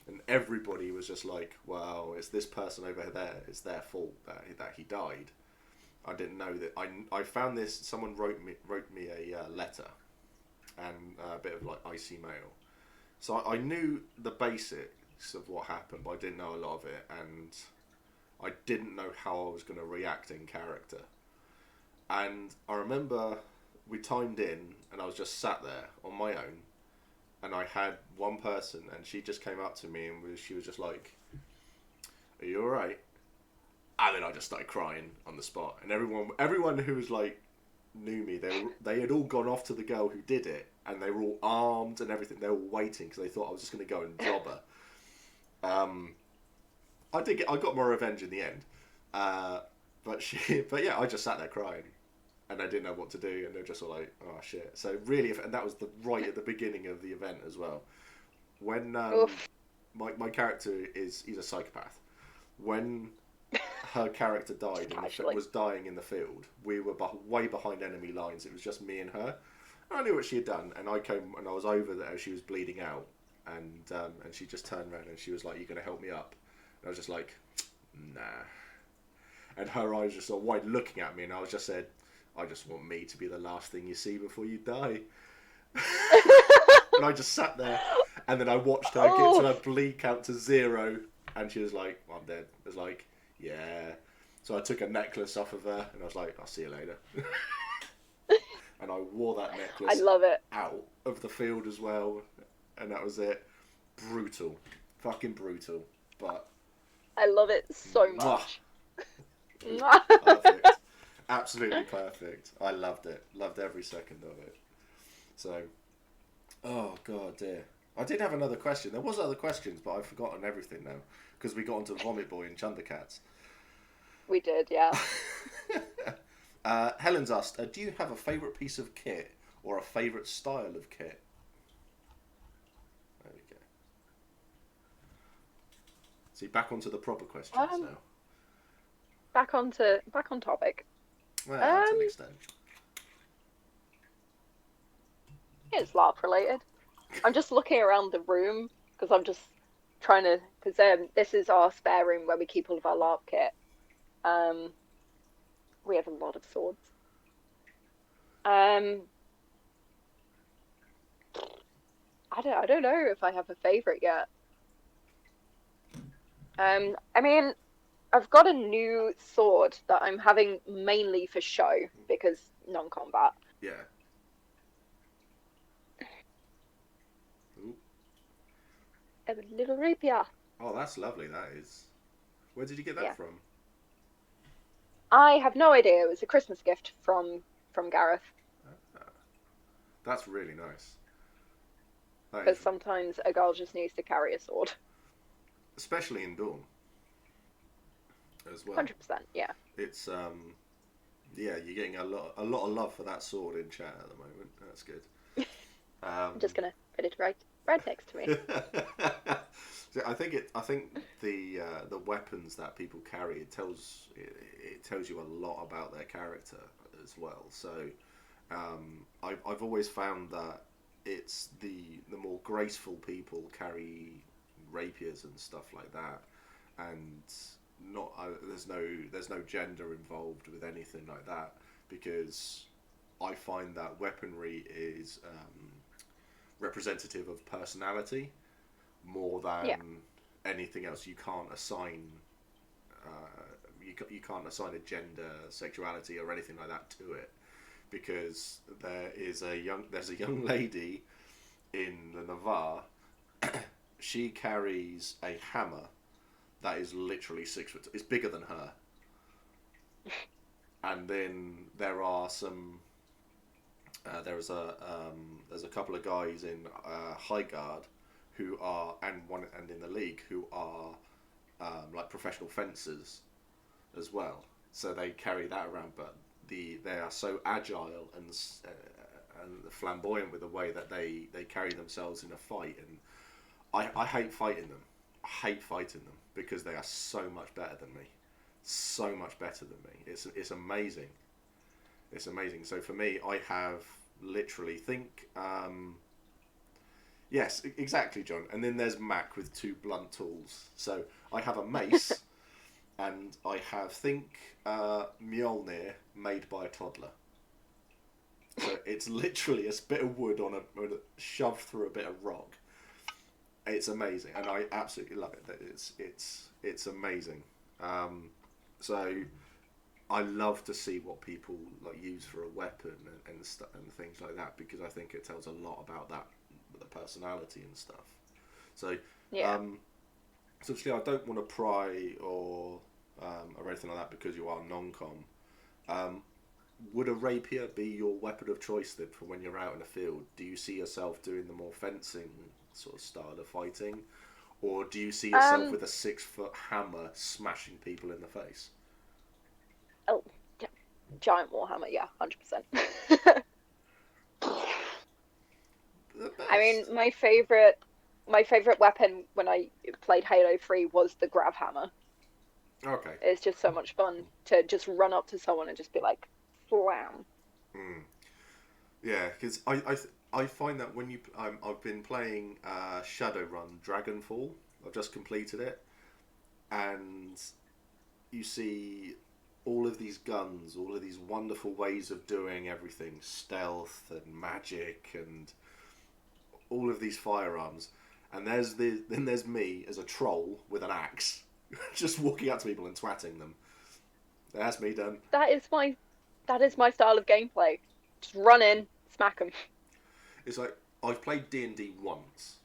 and everybody was just like, "Wow, it's this person over there. It's their fault that he died." I didn't know that. I found this. Someone wrote me a letter, and a bit of like icy mail. So I knew the basics of what happened, but I didn't know a lot of it, and I didn't know how I was going to react in character. And I remember we timed in, and I was just sat there on my own, and I had one person, and she just came up to me, and she was just like, "Are you alright?" And then I just started crying on the spot, and everyone who was like knew me, they had all gone off to the girl who did it, and they were all armed and everything. They were waiting because they thought I was just going to go and job her. I got my revenge in the end, but yeah, I just sat there crying, and I didn't know what to do, and they were just all like, "Oh shit!" So really, and that was right at the beginning of the event as well. when Oof. my character he's a psychopath. When her character died was dying in the field, we were way behind enemy lines. It was just me and her. I knew what she had done, and I came and I was over there. She was bleeding out, and she just turned around and she was like, "You gonna help me up?" And I was just like, "Nah." And her eyes just sort of wide, looking at me, and I was just said, "I just want me to be the last thing you see before you die." And I just sat there, and then I watched her get to her bleed count to 0, and she was like, "I'm dead." I was like, "Yeah." So I took a necklace off of her, and I was like, "I'll see you later." And I wore that necklace. I love it. Out of the field as well, and that was it. Brutal, fucking brutal, but I love it so much. Perfect, absolutely perfect. I loved it. Loved every second of it. So, oh god, dear. I did have another question. There was other questions, but I've forgotten everything now because we got onto Vomit Boy and Chundercats. We did, yeah. Helen's asked, do you have a favourite piece of kit or a favourite style of kit? There we go. See, back onto the proper questions now. Back on topic. Well, to an extent. It's LARP related. I'm just looking around the room because I'm just trying to, because this is our spare room where we keep all of our LARP kit. We have a lot of swords. I don't know if I have a favorite yet. I mean, I've got a new sword that I'm having mainly for show because non-combat. Yeah. Ooh. A little rapier. Oh, that's lovely. That is. Where did you get that from? I have no idea. It was a Christmas gift from Gareth. That's really nice. Because sometimes a girl just needs to carry a sword. Especially in Dawn. As well. 100%, yeah. It's yeah, you're getting a lot of love for that sword in chat at the moment. That's good. I'm just gonna put it right next to me. So I think the weapons that people carry it tells you a lot about their character as well. So I've always found that it's the more graceful people carry rapiers and stuff like that, and not there's no gender involved with anything like that, because I find that weaponry is representative of personality more than anything else. You can't assign you can't assign a gender, sexuality, or anything like that to it, because there's a young lady in the Navarre. She carries a hammer that is literally 6 foot. It's bigger than her. And then there are some. There's a couple of guys in High Guard who are and in the league who are like professional fencers as well. So they carry that around, but they are so agile and flamboyant with the way that they carry themselves in a fight, and I hate fighting them. I hate fighting them because they are so much better than me. So much better than me. It's amazing. It's amazing. So for me, I have literally yes, exactly, John. And then there's Mac with 2 blunt tools. So I have a mace, and I have Mjolnir made by a toddler. So it's literally a bit of wood on a shoved through a bit of rock. It's amazing, and I absolutely love it. It's amazing. So I love to see what people like use for a weapon and things like that, because I think it tells a lot about the personality and stuff. So so obviously I don't want to pry or anything like that because you are non-com. Would a rapier be your weapon of choice then for when you're out in the field? Do you see yourself doing the more fencing sort of style of fighting, or do you see yourself with a 6-foot hammer smashing people in the face? Oh, yeah. Giant warhammer, yeah, 100%. I mean, my favorite my favorite weapon when I played Halo 3 was the grav hammer. Okay. It's just so much fun to just run up to someone and just be like, wham. Mm. Yeah, because I find that when I've been playing Shadowrun Dragonfall. I've just completed it, and you see all of these guns, all of these wonderful ways of doing everything, stealth and magic, and all of these firearms. And then there's me as a troll with an axe, just walking up to people and twatting them. That's me done. That is my style of gameplay. Just run in, smack them. It's like I've played D&D once,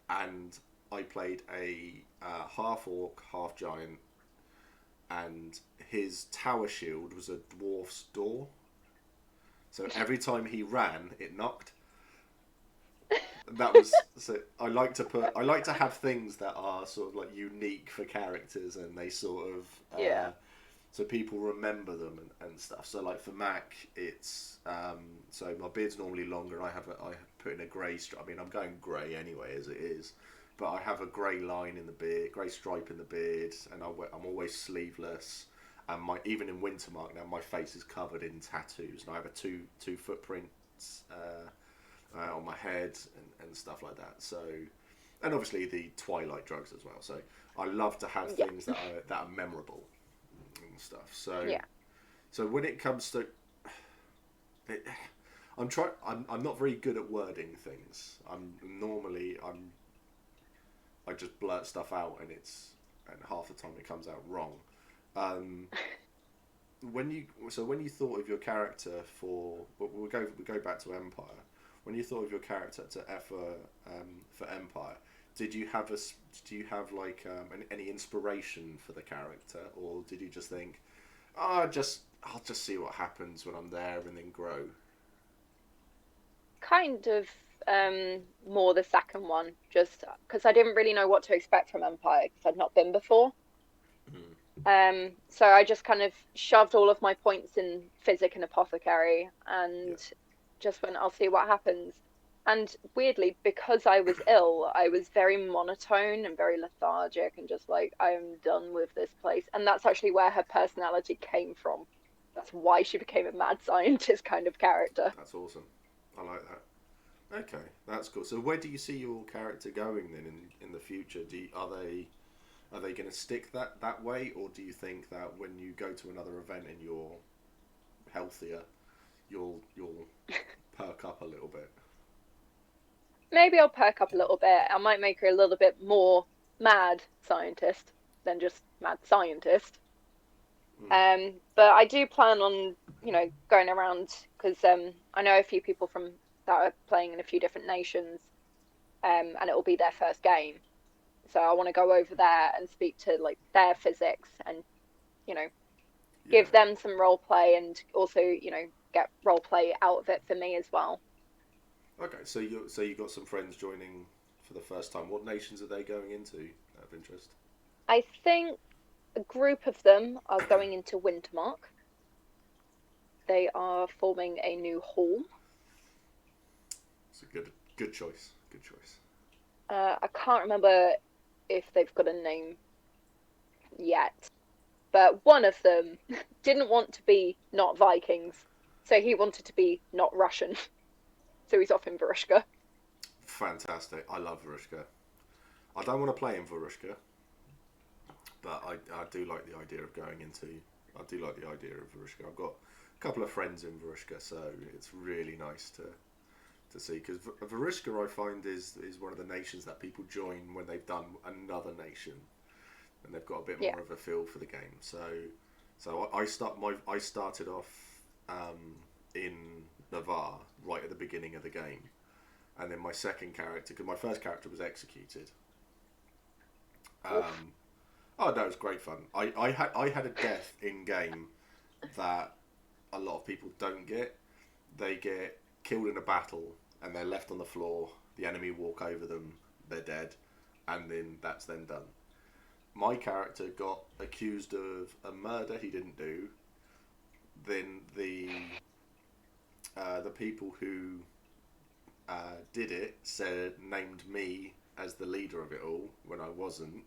and I played a half orc, half giant, and his tower shield was a dwarf's door. So every time he ran, it knocked. That was so. I like to have things that are sort of like unique for characters, and they sort of Yeah. so people remember them and stuff. So like for Mac, it's so my beard's normally longer. I put in a grey stripe. I mean, I'm going grey anyway as it is, but I have a grey line in the beard, grey stripe in the beard, and I'm always sleeveless. And even in Wintermark now, my face is covered in tattoos, and I have a two footprints on my head and stuff like that. So, and obviously the Twilight drugs as well. So I love to have Yeah. things that are memorable and stuff. So Yeah. so when it comes to it, I'm not very good at wording things. I just blurt stuff out, and half the time it comes out wrong. Um, when you thought of your character we'll go back to Empire. When you thought of your character for Empire, did you have any inspiration for the character, or did you just think, I'll just see what happens when I'm there and then grow? Kind of more the second one, just because I didn't really know what to expect from Empire because I'd not been before. So I just kind of shoved all of my points in physic and apothecary and Yeah. just went, I'll see what happens. And weirdly, because I was ill, I was very monotone and very lethargic and just like, I am done with this place. And that's actually where her personality came from. That's why she became a mad scientist kind of character. That's awesome. I like that. Okay, that's cool. So where do you see your character going then in the future? Are they going to stick that way, or do you think that when you go to another event and you're healthier, you'll perk up a little bit? Maybe I'll perk up a little bit. I might make her a little bit more mad scientist than just mad scientist. But I do plan on, going around because I know a few people that are playing in a few different nations, and it will be their first game. So I want to go over there and speak to like their physics and, give Yeah. them some role play and also, get role play out of it for me as well. Okay, so you got some friends joining for the first time. What nations are they going into, out of interest? I think a group of them are going into Wintermark. They are forming a new hall. It's a good choice. Good choice. I can't remember if they've got a name yet, but one of them didn't want to be not Vikings, so he wanted to be not Russian. So he's off in Varushka. Fantastic. I love Varushka. I don't want to play in Varushka, but I do like the idea of going into. I do like the idea of Varushka. I've got a couple of friends in Varushka, so it's really nice to see, because Varushka I find is one of the nations that people join when they've done another nation, and they've got a bit more of a feel for the game. So I started off in Navarre right at the beginning of the game, and then my second character, because my first character was executed. Oh no, it was great fun. I had a death in game that a lot of people don't get. They get killed in a battle and they're left on the floor. The enemy walk over them, they're dead, and then that's then done. My character got accused of a murder he didn't do. Then the people who did it named me as the leader of it all when I wasn't,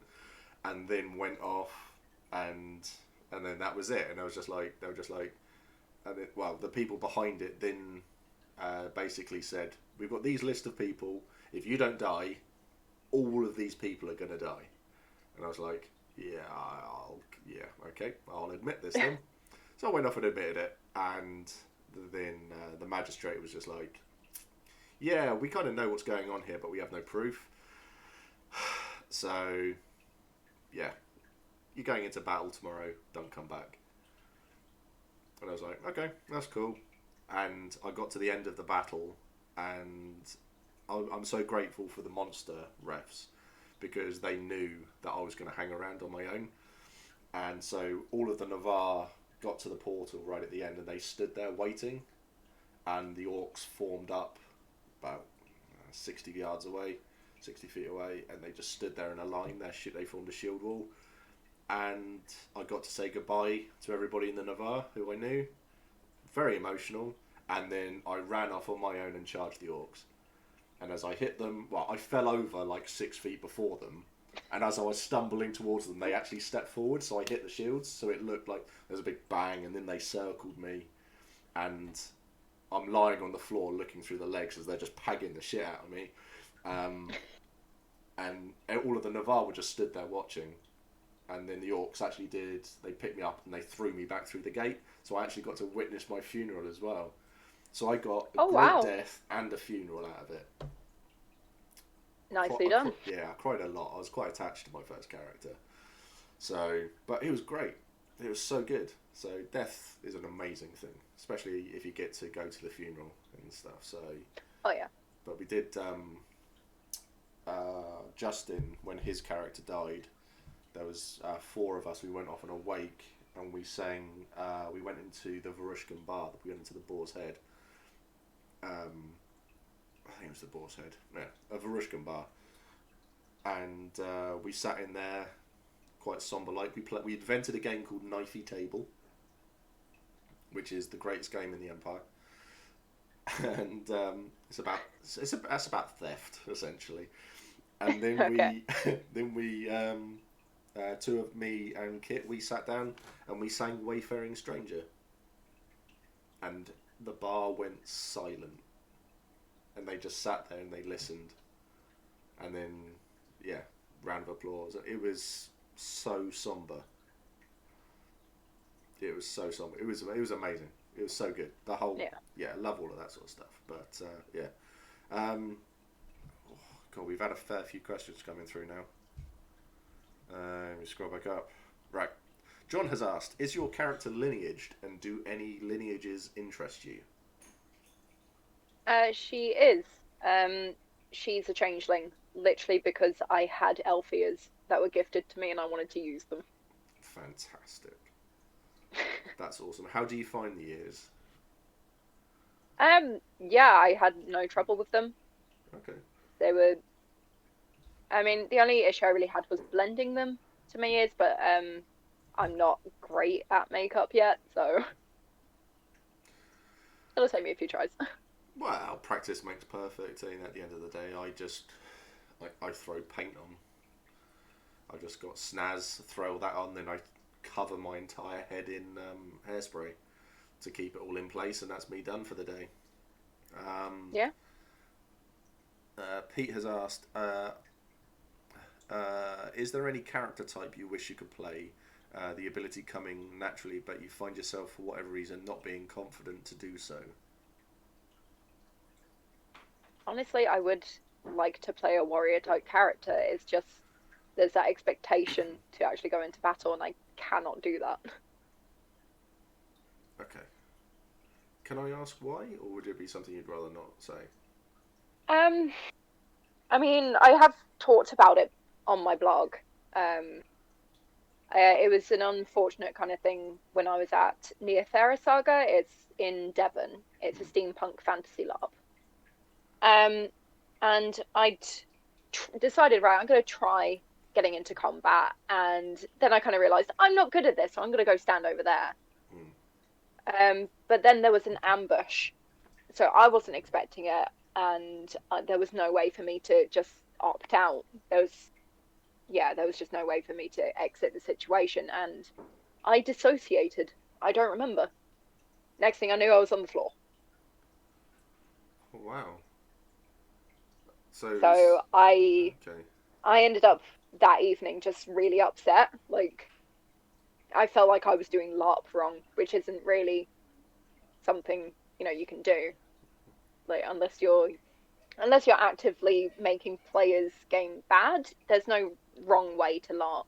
and then went off, and then that was it. And I was just like, they were just like, and the people behind it then basically said, we've got these list of people. If you don't die, all of these people are going to die. And I was like, okay, I'll admit this then. So I went off and admitted it, and then the magistrate was just like, yeah, we kind of know what's going on here, but we have no proof. So, yeah, you're going into battle tomorrow, don't come back. And I was like, okay, that's cool. And I got to the end of the battle, and I'm so grateful for the monster refs, because they knew that I was going to hang around on my own. And so all of the Navarre got to the portal right at the end, and they stood there waiting, and the orcs formed up about 60 yards away, 60 feet away, and they just stood there in a line. They formed a shield wall, and I got to say goodbye to everybody in the Navarre who I knew. Very emotional. And then I ran off on my own and charged the orcs. And as I hit them, I fell over like 6 feet before them. And as I was stumbling towards them, they actually stepped forward, so I hit the shields. So it looked like there was a big bang, and then they circled me. And I'm lying on the floor looking through the legs as they're just pegging the shit out of me. And all of the Navarre were just stood there watching. And then the orcs actually they picked me up and they threw me back through the gate. So I actually got to witness my funeral as well. So I got a great death and a funeral out of it. Nicely done. I cried a lot. I was quite attached to my first character. So, but it was great. It was so good. So death is an amazing thing, especially if you get to go to the funeral and stuff. So. Oh yeah. But we did. Justin, when his character died, there was 4 of us. We went off on a wake and we sang. We went into the Varushkan Bar. We went into the Boar's Head. I think it was the Boar's Head. Yeah, a Varushkan Bar. And we sat in there, quite somber like. We invented a game called Knifey Table, which is the greatest game in the Empire. And that's about theft essentially. And then we 2 of me and Kit, we sat down and we sang Wayfaring Stranger. And the bar went silent. And they just sat there and they listened. And then, round of applause. It was so somber. It was so somber. It was amazing. It was so good. The whole, I love all of that sort of stuff. But, God, we've had a fair few questions coming through now. Let me scroll back up. Right. John has asked, is your character lineaged, and do any lineages interest you? She is. She's a changeling, literally because I had elf ears that were gifted to me and I wanted to use them. Fantastic. That's awesome. How do you find the ears? I had no trouble with them. Okay. They were... I mean, the only issue I really had was blending them to my ears, but I'm not great at makeup yet, so it'll take me a few tries. Well, practice makes perfect, and at the end of the day, I throw paint on. I just got snaz, throw that on, then I cover my entire head in hairspray to keep it all in place, and that's me done for the day. Pete has asked, is there any character type you wish you could play, the ability coming naturally, but you find yourself, for whatever reason, not being confident to do so? Honestly, I would like to play a warrior type character. It's just there's that expectation to actually go into battle, and I cannot do that. Okay. Can I ask why, or would it be something you'd rather not say? I mean, I have talked about it on my blog. It was an unfortunate kind of thing when I was at Neothera Saga. It's in Devon. It's a steampunk fantasy LARP. And I'd decided, right, I'm going to try getting into combat, and then I kind of realised I'm not good at this, so I'm going to go stand over there. But then there was an ambush, so I wasn't expecting it, and there was no way for me to just opt out. There was just no way for me to exit the situation, and I dissociated. I don't remember. Next thing I knew, I was on the floor. Oh, wow. So So okay. I ended up that evening just really upset. Like, I felt like I was doing LARP wrong, which isn't really something, you can do. Like, unless you're actively making players' game bad, there's no wrong way to LARP.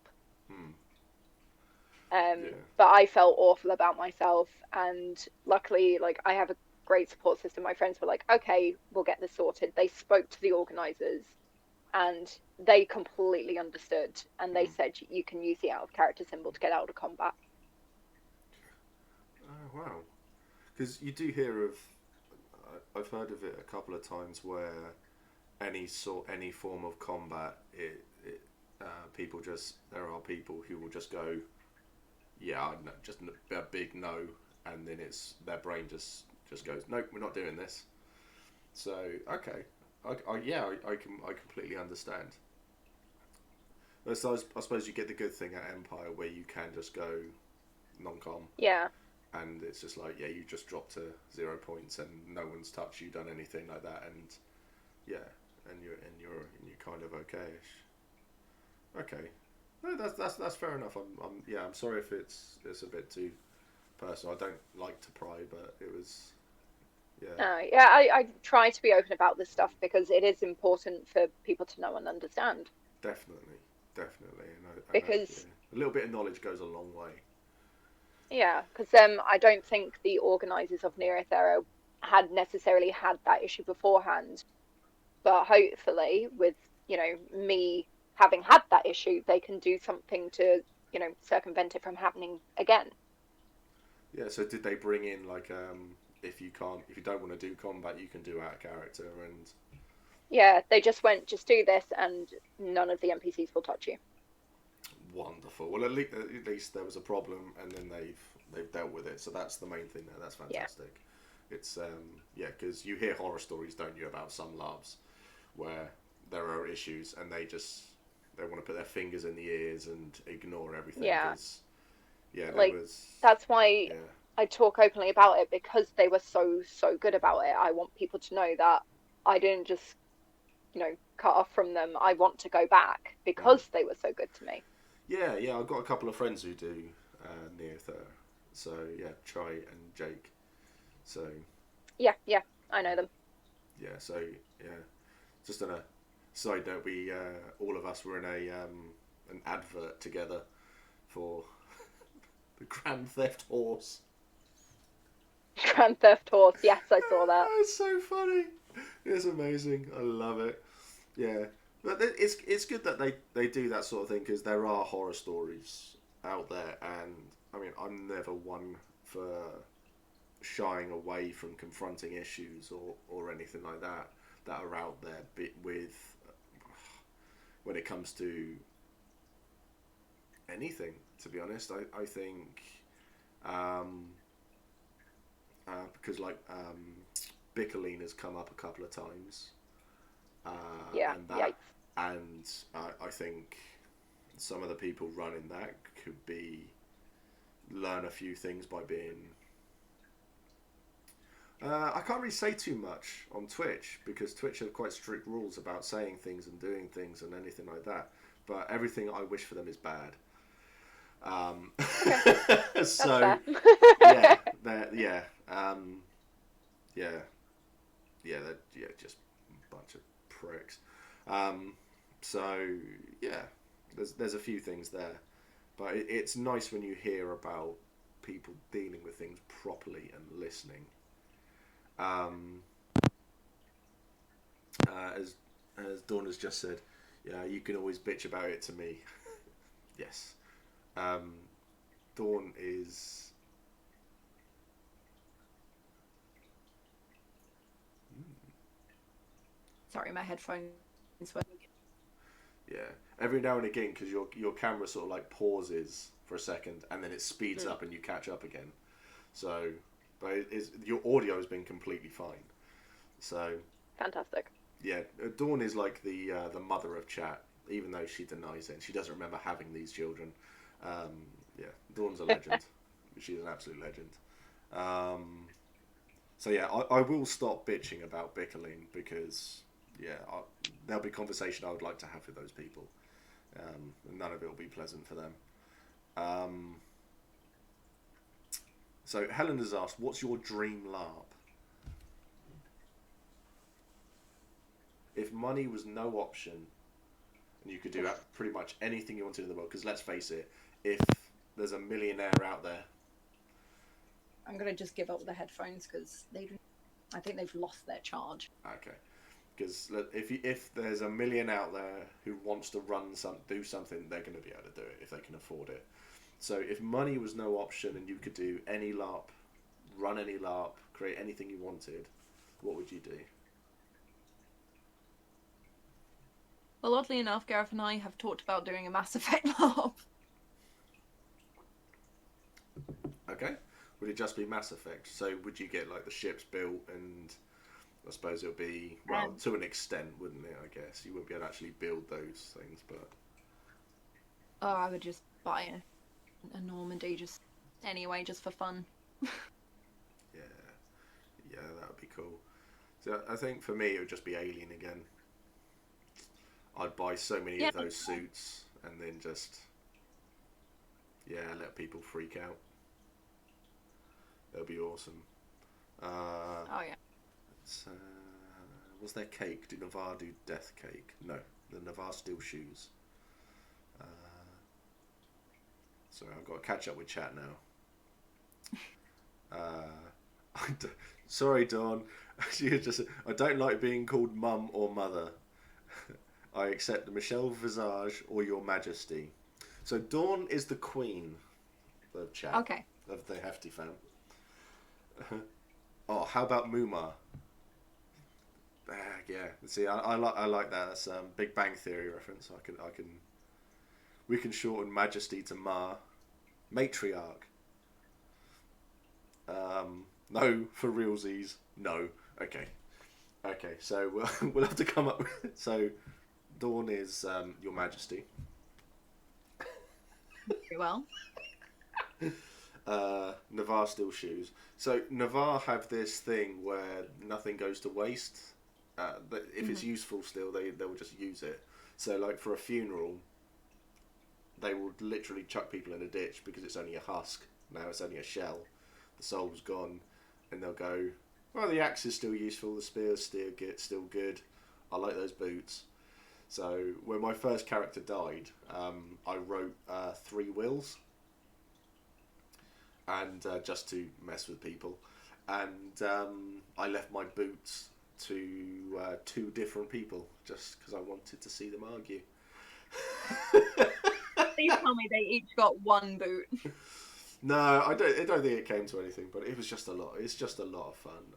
Hmm. Um, Yeah. but I felt awful about myself, and luckily, like, I have a great support system. My friends were like, "Okay, we'll get this sorted." They spoke to the organizers, and they completely understood, and they Hmm. said you can use the out of character symbol to get out of combat. Oh, wow. Because you do hear of, I've heard of it a couple of times where any form of combat, people just there are people who will just go, yeah, just a big no, and then it's their brain just goes, nope, we're not doing this. So okay, I completely understand. So I suppose you get the good thing at Empire where you can just go non-com, Yeah, and it's just like, yeah, you just drop to 0 points and no one's touched you, done anything like that, and yeah, and you're kind of okay-ish. Okay, no, that's fair enough. I'm sorry if it's a bit too personal. I don't like to pry, but it was, yeah, yeah. I try to be open about this stuff because it is important for people to know and understand. definitely, definitely, and yeah, Because a little bit of knowledge goes a long way. yeah, because I don't think the organizers of Near Era had necessarily had that issue beforehand. But hopefully, with me having had that issue, they can do something to circumvent it from happening again. Yeah. So did they bring in like if you don't want to do combat, you can do out of character and Yeah, they just went, just do this, and none of the NPCs will touch you. wonderful. Well, at least there was a problem, and then they've dealt with it. So that's the main thing there. That's Yeah, fantastic. It's yeah, because you hear horror stories, don't you, about some labs where there are issues and they want to put their fingers in the ears and ignore everything yeah. because yeah, there Like, was that's why yeah I talk openly about it, because they were so good about it. I want people to know that I didn't just cut off from them. I want to go back mm. because they were so good to me. Yeah. I've got a couple of friends who do near there, so yeah, Troy and Jake. So Yeah, I know them. yeah, so yeah, just on a side note, we all of us were in a an advert together for the Grand Theft Horse. Grand Theft Horse. Yes, I saw that. It's so funny. It's amazing. I love it. Yeah, but it's good that they do that sort of thing because there are horror stories out there, and I mean I'm never one for shying away from confronting issues or anything like that are out there. But with when it comes to anything, to be honest, I think um, because like Bickerline has come up a couple of times, Yeah, and that yikes. and I think some of the people running that could be learn a few things by being. I can't really say too much on Twitch because Twitch have quite strict rules about saying things and doing things and anything like that. But everything I wish for them is bad. Okay, that's So fair. yeah, yeah, yeah, they're just a bunch of pricks. Um, so yeah, there's a few things there, but it's nice when you hear about people dealing with things properly and listening. Um, as Dawn has just said, yeah, you can always bitch about it to me. Yes, um, Dawn is. Sorry, my headphones were. Yeah, every now and again, because your camera sort of like pauses for a second and then it speeds up and you catch up again. But your audio has been completely fine. So Fantastic. yeah, Dawn is like the mother of chat, even though she denies it. And she doesn't remember having these children. Yeah, Dawn's a legend. She's an absolute legend. So yeah, I will stop bitching about bickering because yeah, there'll be conversation I would like to have with those people. And none of it will be pleasant for them. So Helen has asked, what's your dream LARP? If money was no option and you could do pretty much anything you wanted in the world, because let's face it, if there's a millionaire out there... I'm going to just give up the headphones because I think they've lost their charge. Okay. Because if there's a million out there who wants to do something, they're going to be able to do it if they can afford it. So if money was no option and you could do any LARP, run any LARP, create anything you wanted, what would you do? Well, oddly enough, Gareth and I have talked about doing a Mass Effect LARP. Okay. Would it just be Mass Effect? So would you get like the ships built and I suppose it would be, well, to an extent, wouldn't it, I guess? You wouldn't be able to actually build those things, but... Oh, I would just buy a Normandy just for fun. Yeah, that would be cool. So I think for me it would just be Alien again. I'd buy so many of those suits and then just, let people freak out. That would be awesome. Oh yeah. Was there cake? Did Navarre do death cake? No, the Navarre still shoes. So I've got to catch up with chat now. Sorry, Dawn. I don't like being called mum or mother. I accept Michelle Visage or Your Majesty. So Dawn is the queen of chat. Okay. Of the Hefty fam. Oh, how about Mumar? Yeah. See, I like that. That's Big Bang Theory reference. We can shorten Majesty to Ma. Matriarch. No, for realsies. No. Okay. So we'll have to come up with. So, Dawn is Your Majesty. Very well. Navarre still shoes. So Navarre have this thing where nothing goes to waste. But if it's useful still, they will just use it. So like for a funeral, they will literally chuck people in a ditch because it's only a husk. Now it's only a shell. The soul's gone, and they'll go, well, the axe is still useful. The spear's still good. I like those boots. So when my first character died, I wrote 3 wills. And just to mess with people, and I left my boots to 2 different people just because I wanted to see them argue. Please tell me they each got 1 boot. No, I don't think it came to anything, but it was just a lot. It's just a lot of fun.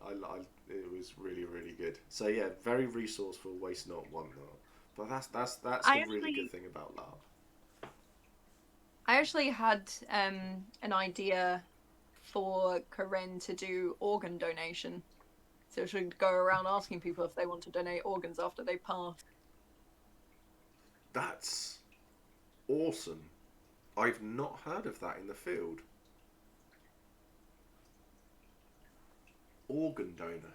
It was really, really good. So yeah, very resourceful. Waste not, want not. But that's the really good thing about LARP. I actually had an idea for Karen to do organ donation. So she'd go around asking people if they want to donate organs after they pass. That's awesome. I've not heard of that in the field. Organ donor.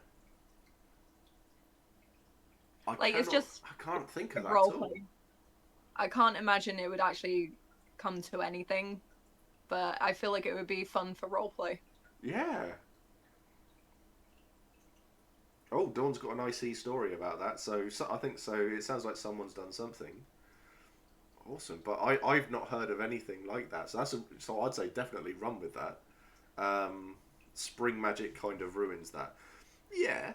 It's just I can't think of that role at all. play. I can't imagine it would actually come to anything, but I feel like it would be fun for roleplay. Yeah. Oh, Dawn's got an IC story about that, so I think so. It sounds like someone's done something awesome, but I've not heard of anything like that. So I'd say definitely run with that. Spring magic kind of ruins that. Yeah,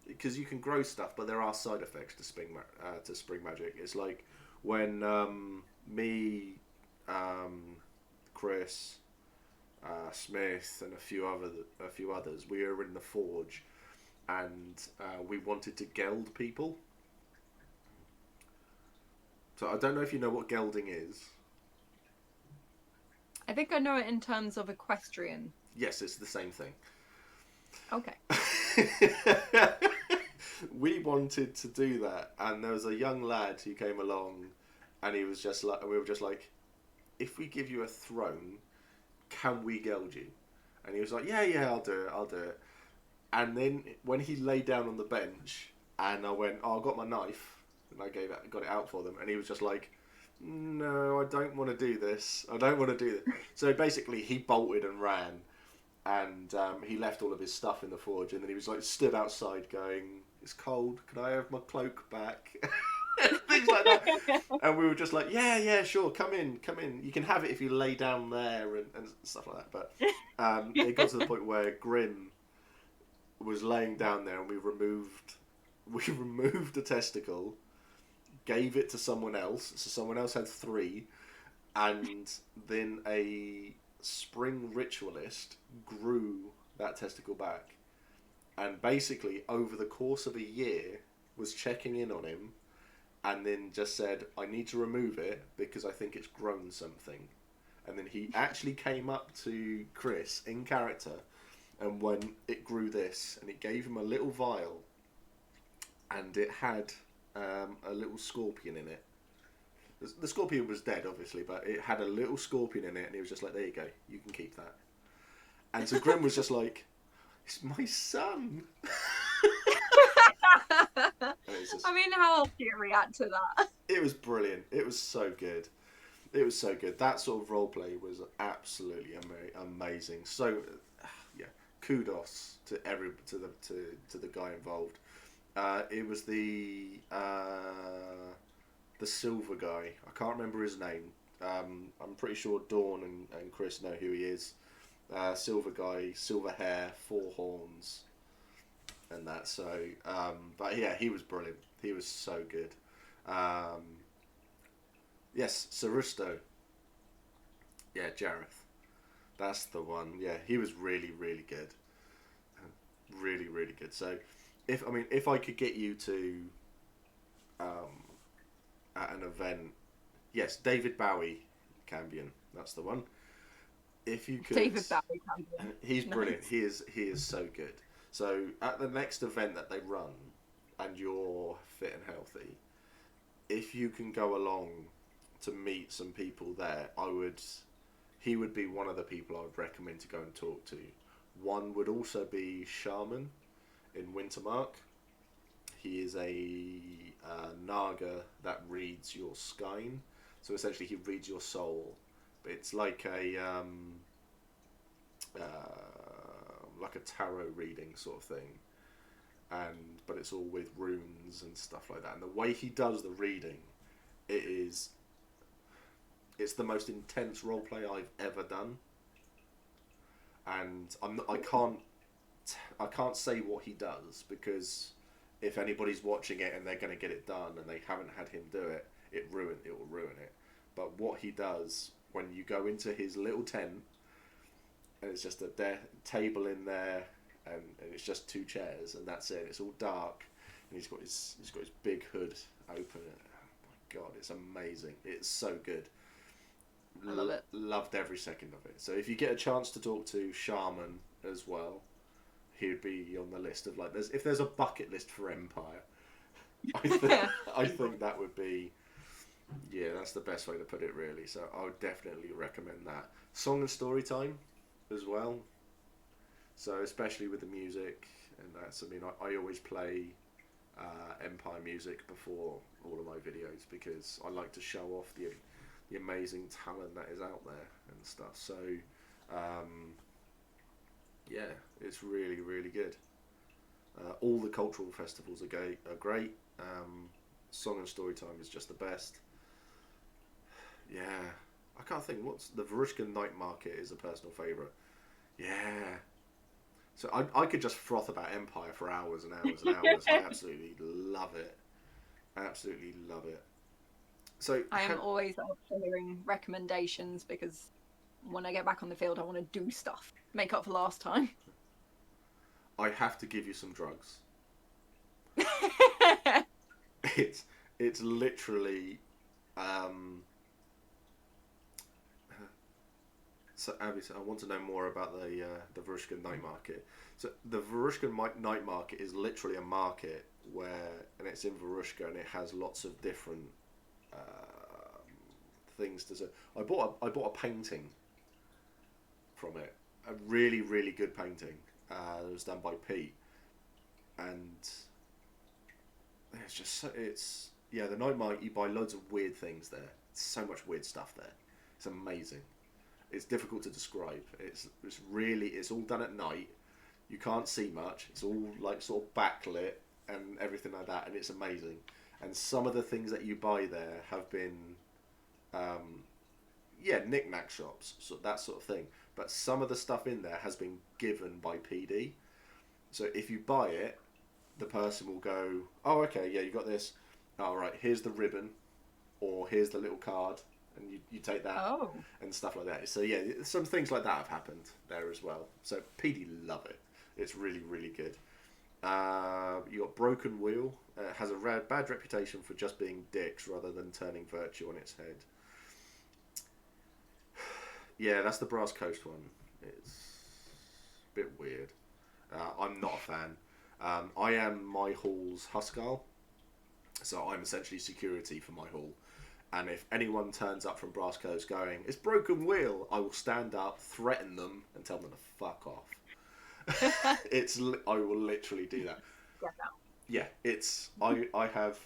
because you can grow stuff, but there are side effects to spring magic. It's like when me, Chris, Smith, and a few others, we were in the forge, and we wanted to geld people. So I don't know if you know what gelding is. I think I know it in terms of equestrian. Yes, it's the same thing. Okay. we wanted to do that, and there was a young lad who came along, and he was just like, we were just like, if we give you a throne, can we geld you? And he was like, yeah, I'll do it. And then when he lay down on the bench, and I went, oh, I got my knife, and I got it out for them, and he was just like, no, I don't want to do this. So basically, he bolted and ran, and he left all of his stuff in the forge, and then he was like stood outside going, it's cold, can I have my cloak back? Things like that. And we were just like, yeah, sure, come in, you can have it if you lay down there, and stuff like that. But it got to the point where Grim was laying down there, and we removed a testicle, gave it to someone else, so someone else had 3, and then a spring ritualist grew that testicle back, and basically over the course of a year was checking in on him, and then just said, I need to remove it because I think it's grown something. And then he actually came up to Chris in character and when it grew this, and it gave him a little vial, and it had a little scorpion in it. The scorpion was dead, obviously, but it had a little scorpion in it, and he was just like, there you go, you can keep that. And so Grim was just like, it's my son. I mean, how else do you react to that? It was brilliant. It was so good. That sort of roleplay was absolutely amazing. So, yeah, kudos to the guy involved. It was the silver guy. I can't remember his name. I'm pretty sure Dawn and Chris know who he is. Silver guy, silver hair, 4 horns, and that. So, but yeah, he was brilliant. He was so good. Yes, Sarusto. Yeah, Jareth. That's the one. Yeah, he was really, really good. Really, really good. So, if I could get you to, at an event, yes, David Bowie Cambion. That's the one. If you could, David Bowie Cambion. He's Nice. brilliant. He is so good. So at the next event that they run, and you're fit and healthy, if you can go along to meet some people there, he would be one of the people I would recommend to go and talk to. One would also be Shaman in Wintermark. He is a Naga that reads your skein. So essentially he reads your soul. But it's like a tarot reading sort of thing. But it's all with runes and stuff like that. And the way he does the reading, it's the most intense roleplay I've ever done. And I can't say what he does, because if anybody's watching it and they're going to get it done and they haven't had him do it, it will ruin it. But what he does, when you go into his little tent, and it's just a table in there, and it's just 2 chairs, and that's it. It's all dark, and he's got his big hood open. Oh my god, it's amazing! It's so good. I love it. Loved every second of it. So if you get a chance to talk to Shaman as well, he'd be on the list of, like, if there's a bucket list for Empire, I think that would be, yeah, that's the best way to put it, really. So I would definitely recommend that. Song and story time as well. So especially with the music and that's, I mean, I always play Empire music before all of my videos, because I like to show off the amazing talent that is out there and stuff. So yeah, it's really, really good. All the cultural festivals are great. Song and story time is just the best. Yeah, I can't think. What's the Varushka Night Market is a personal favourite. Yeah. So I could just froth about Empire for hours and hours and hours. I absolutely love it. Absolutely love it. So I am always up for hearing recommendations, because when I get back on the field, I want to do stuff. Make up for last time. I have to give you some drugs. It's literally. So Abby, I want to know more about the Varushka Night Market. So the Varushka Night Market is literally a market and it's in Varushka, and it has lots of different things to say. I bought a painting from it, a really, really good painting. It was done by Pete, and it's just the night market. You buy loads of weird things there. So much weird stuff there. It's amazing. It's difficult to describe. It's all done at night. You can't see much. It's all like sort of backlit and everything like that, and it's amazing. And some of the things that you buy there have been, knick-knack shops, so that sort of thing. But some of the stuff in there has been given by PD. So if you buy it, the person will go, "Oh, okay, yeah, you got this. All right, here's the ribbon, or here's the little card," and you take that and stuff like that. So yeah, some things like that have happened there as well. So PD love it. It's really, really good. You got Broken Wheel. Has a bad reputation for just being dicks rather than turning virtue on its head. Yeah, that's the Brass Coast one. It's a bit weird. I'm not a fan. I am my hall's Huskarl, so I'm essentially security for my hall. And if anyone turns up from Brass Coast going, "It's Broken Wheel," I will stand up, threaten them, and tell them to fuck off. I will literally do that. Yeah, I have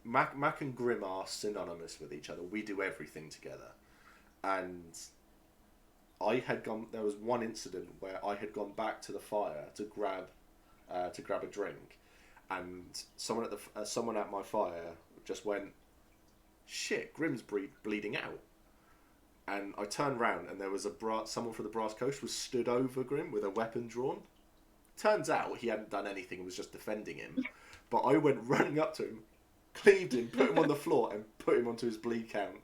Mac and Grim are synonymous with each other. We do everything together, and there was one incident where I had gone back to the fire to grab a drink, and someone at my fire just went, "Shit, Grim's bleeding out." And I turned round, and there was someone from the Brass Coast was stood over Grim with a weapon drawn. Turns out he hadn't done anything and was just defending him. But I went running up to him, cleaved him, put him on the floor, and put him onto his bleed count.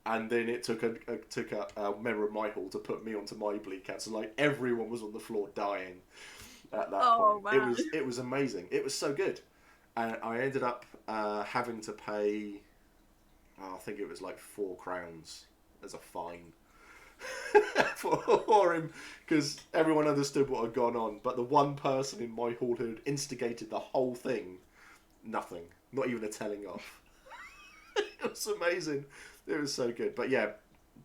And then it took a member of my hall to put me onto my bleed count. So like everyone was on the floor dying at that point. Wow. It was amazing. It was so good. And I ended up having to pay, I think it was like 4 crowns as a fine for him, because everyone understood what had gone on, but the one person in my hall who had instigated the whole thing, nothing, not even a telling off. It was amazing. It was so good. But yeah,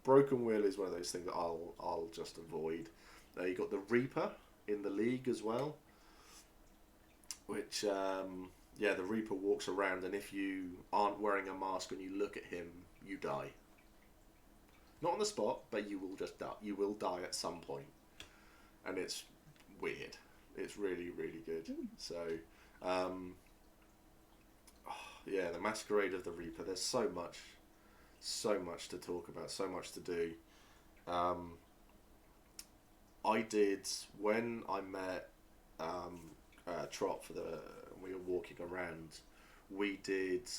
Broken Wheel is one of those things that I'll just avoid. You got the Reaper in the league as well, which the Reaper walks around, and if you aren't wearing a mask and you look at him, you die. Not on the spot, but you will just die. You will die at some point, and it's weird. It's really, really good. So, the Masquerade of the Reaper. There's so much to talk about, so much to do. I did when I met Trot we were walking around. We did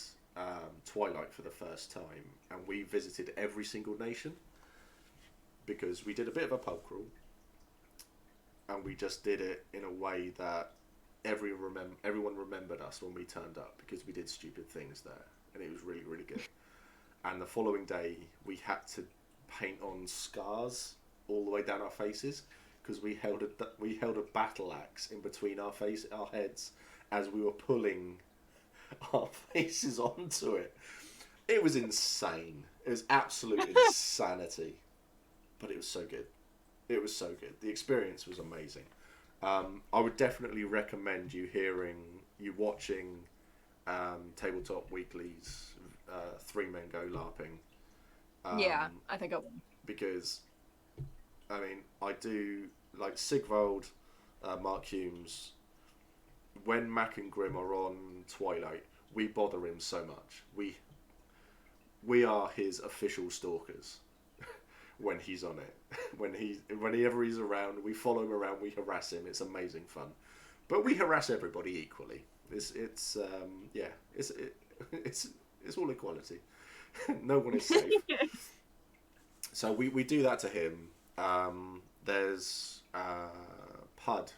Twilight for the first time, and we visited every single nation because we did a bit of a pub crawl, and we just did it in a way that everyone remembered us when we turned up, because we did stupid things there, and it was really, really good. And the following day we had to paint on scars all the way down our faces, because we held a battle axe in between our heads as we were pulling our faces onto it. It was insane. It was absolute insanity, but it was so good. It was so good. The experience was amazing. I would definitely recommend you watching Tabletop Weekly's 3 Men Go LARPing. I think I will. Because, I mean, I do, like Sigvold, Mark Humes, when Mac and Grim are on Twilight, we bother him so much. We are his official stalkers when he's on it. Whenever he's around, we follow him around, we harass him. It's amazing fun. But we harass everybody equally. It's all equality. No one is safe. So we do that to him. There's Pud,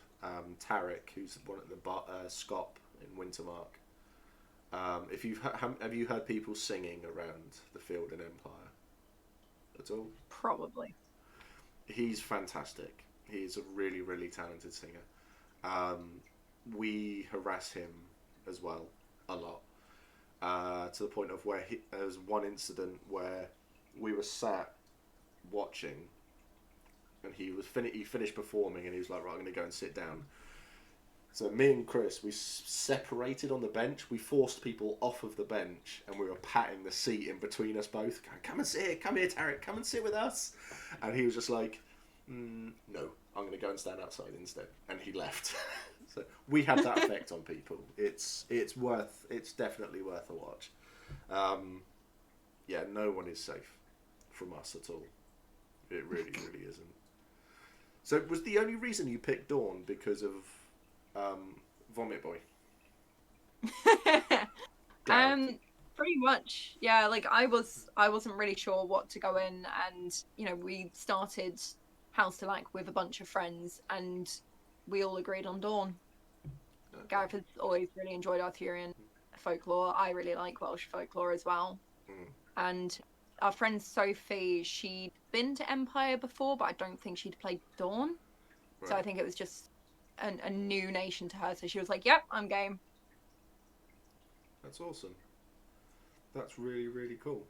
Tarek, who's one at the Scop in Wintermark. Have you heard people singing around the field in Empire at all? Probably. He's fantastic. He's a really, really talented singer. We harass him as well, a lot. To the point of where there was one incident where we were sat watching, and he finished performing, and he was like, right, I'm going to go and sit down. So me and Chris, we separated on the bench. We forced people off of the bench, and we were patting the seat in between us both. Going, come and sit here. Come here, Tarek. Come and sit with us. And he was just like, no, I'm going to go and stand outside instead. And he left. So we had that effect on people. It's definitely worth a watch. Yeah, no one is safe from us at all. It really, really isn't. So was the only reason you picked Dawn because of Vomit Boy? Pretty much, yeah. Like I wasn't really sure what to go in, and we started House to Lack with a bunch of friends, and we all agreed on Dawn. Okay. Gareth has always really enjoyed Arthurian folklore. I really like Welsh folklore as well. And our friend Sophie, she'd been to Empire before, but I don't think she'd played Dawn. Right. So I think it was just a new nation to her. So she was like, yep, I'm game. That's awesome. That's really, really cool.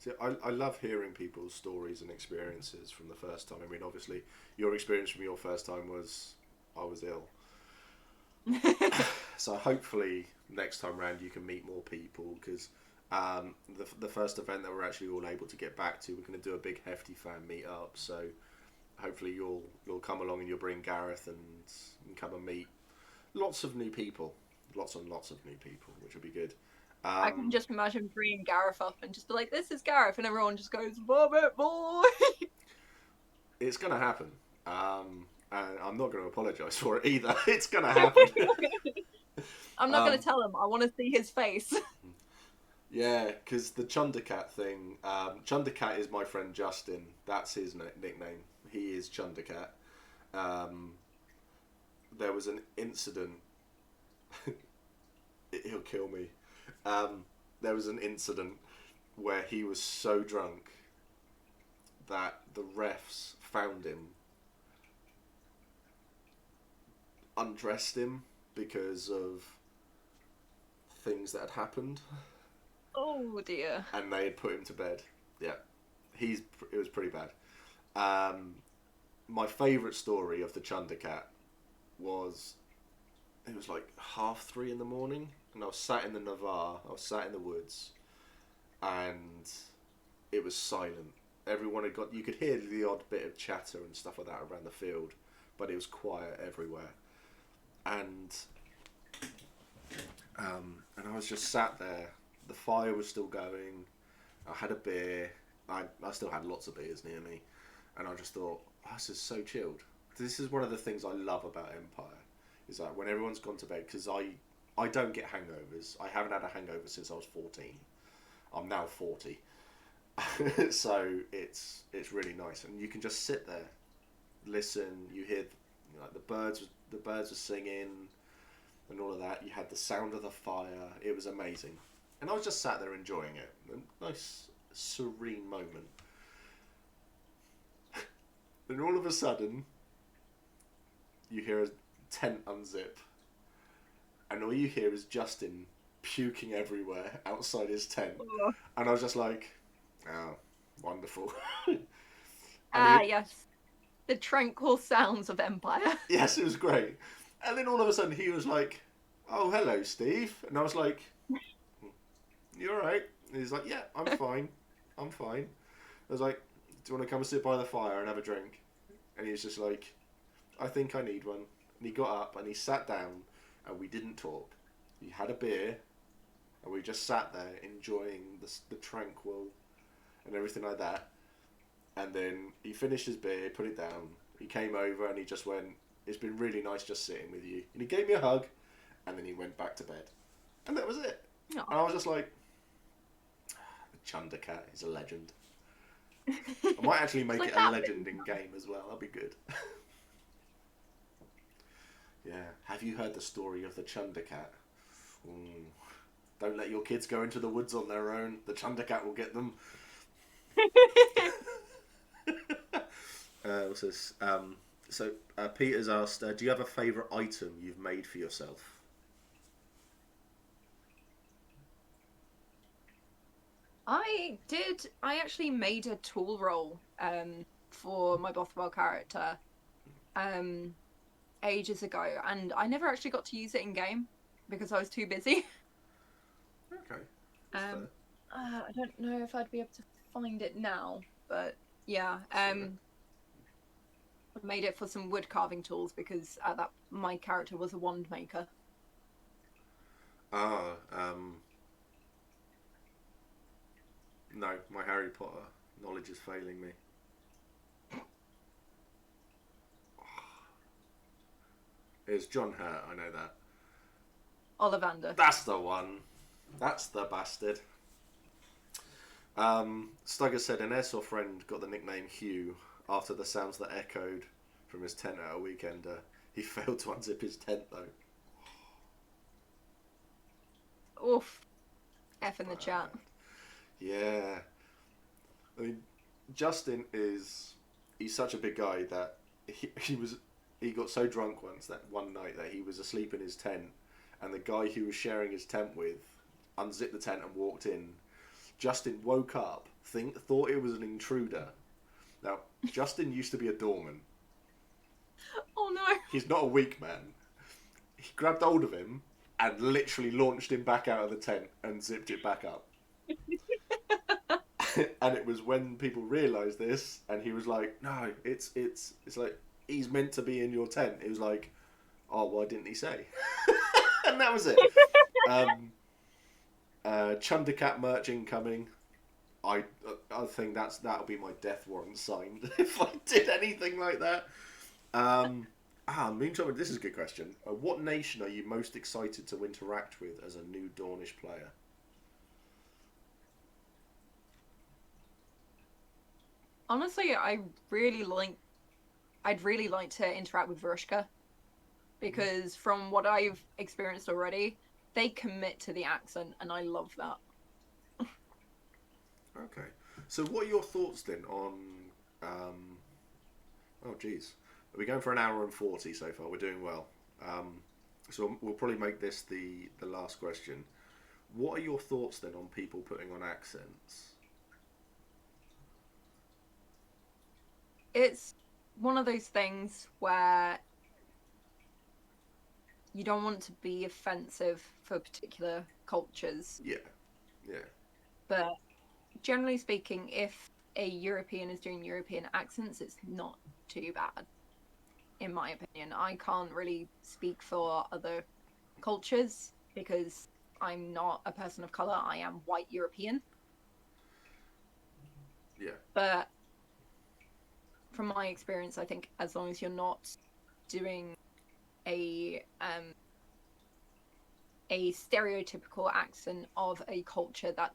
See, I love hearing people's stories and experiences from the first time. I mean, obviously, your experience from your first time was, I was ill. So hopefully next time round you can meet more people, because the first event that we're actually all able to get back to, we're going to do a big hefty fan meet up. So hopefully you'll come along and you'll bring Gareth and come and meet lots of new people, lots and lots of new people, which will be good. I can just imagine bringing Gareth up and just be like, this is Gareth, and everyone just goes, Vomit Boy! It's going to happen. And I'm not going to apologise for it either. It's going to happen. I'm not going to tell him. I want to see his face. Yeah, because the Chundercat thing, Chundercat is my friend Justin. That's his nickname. He is Chundercat. There was an incident. He'll kill me. There was an incident where he was so drunk that the refs found him, undressed him because of things that had happened. Oh dear. And they had put him to bed. Yeah, it was pretty bad. My favourite story of the Chundercat was, it was like 3:30 in the morning, and I was sat in the Navarre, I was sat in the woods, and it was silent. Everyone had got, you could hear the odd bit of chatter and stuff like that around the field, but it was quiet everywhere. And I was just sat there. The fire was still going. I had a beer. I still had lots of beers near me, and I just thought, oh, this is so chilled. This is one of the things I love about Empire, is that when everyone's gone to bed, because I don't get hangovers. I haven't had a hangover since I was 14. I'm now 40. So it's really nice, and you can just sit there, listen. You hear the birds were singing and all of that. You had the sound of the fire. It was amazing, and I was just sat there enjoying it. A nice serene moment. Then all of a sudden you hear a tent unzip, and all you hear is Justin puking everywhere outside his tent. And I was just like, oh, wonderful. Yes. The tranquil sounds of Empire. Yes, it was great. And then all of a sudden he was like, oh, hello, Steve. And I was like, you alright? And he's like, yeah, I'm fine. I'm fine. I was like, do you want to come and sit by the fire and have a drink? And he was just like, I think I need one. And he got up and he sat down, and we didn't talk. He had a beer, and we just sat there enjoying the tranquil and everything like that. And then he finished his beer, put it down. He came over and he just went, it's been really nice just sitting with you. And he gave me a hug, and then he went back to bed. And that was it. Aww. And I was just like, the Chundercat is a legend. I might actually make it a legend in game as well. That'd be good. Yeah. Have you heard the story of the Chundercat? Don't let your kids go into the woods on their own. The Chundercat will get them. What's this? So Peter's asked, do you have a favourite item you've made for yourself? I did. I actually made a tool roll for my Bothwell character um ages ago, and I never actually got to use it in game because I was too busy. Okay, that's fair. I don't know if I'd be able to find it now, but yeah, So, I made it for some wood carving tools because that my character was a wand maker. ah, no, my Harry Potter knowledge is failing me. It's John Hurt, I know that. Ollivander. That's the one. That's the bastard. Stugger said an airsoft friend got the nickname Hugh after the sounds that echoed from his tent at a weekender. He failed to unzip his tent though. Oof. F in the chat. Yeah. I mean, Justin he's such a big guy that he got so drunk once that one night that he was asleep in his tent, and the guy who was sharing his tent with unzipped the tent and walked in. Justin woke up, thought it was an intruder. Now, Justin used to be a doorman. Oh no. He's not a weak man. He grabbed hold of him and literally launched him back out of the tent and zipped it back up. And it was when people realised this, and he was like, "No, it's like he's meant to be in your tent." It was like, "Oh, why didn't he say?" And that was it. Chundercat merch incoming. I think that'll be my death warrant signed if I did anything like that. Moonshot, this is a good question. What nation are you most excited to interact with as a new Dornish player? Honestly, I'd really like to interact with Verushka, because from what I've experienced already, they commit to the accent, and I love that. Okay. So what are your thoughts then on... oh, geez. We're going for an hour and 40 so far. We're doing well. So we'll probably make this the last question. What are your thoughts then on people putting on accents? It's one of those things where you don't want to be offensive for particular cultures. Yeah. Yeah. But generally speaking, if a European is doing European accents, it's not too bad, in my opinion. I can't really speak for other cultures because I'm not a person of color. I am white European. Yeah. But from my experience, I think as long as you're not doing a stereotypical accent of a culture that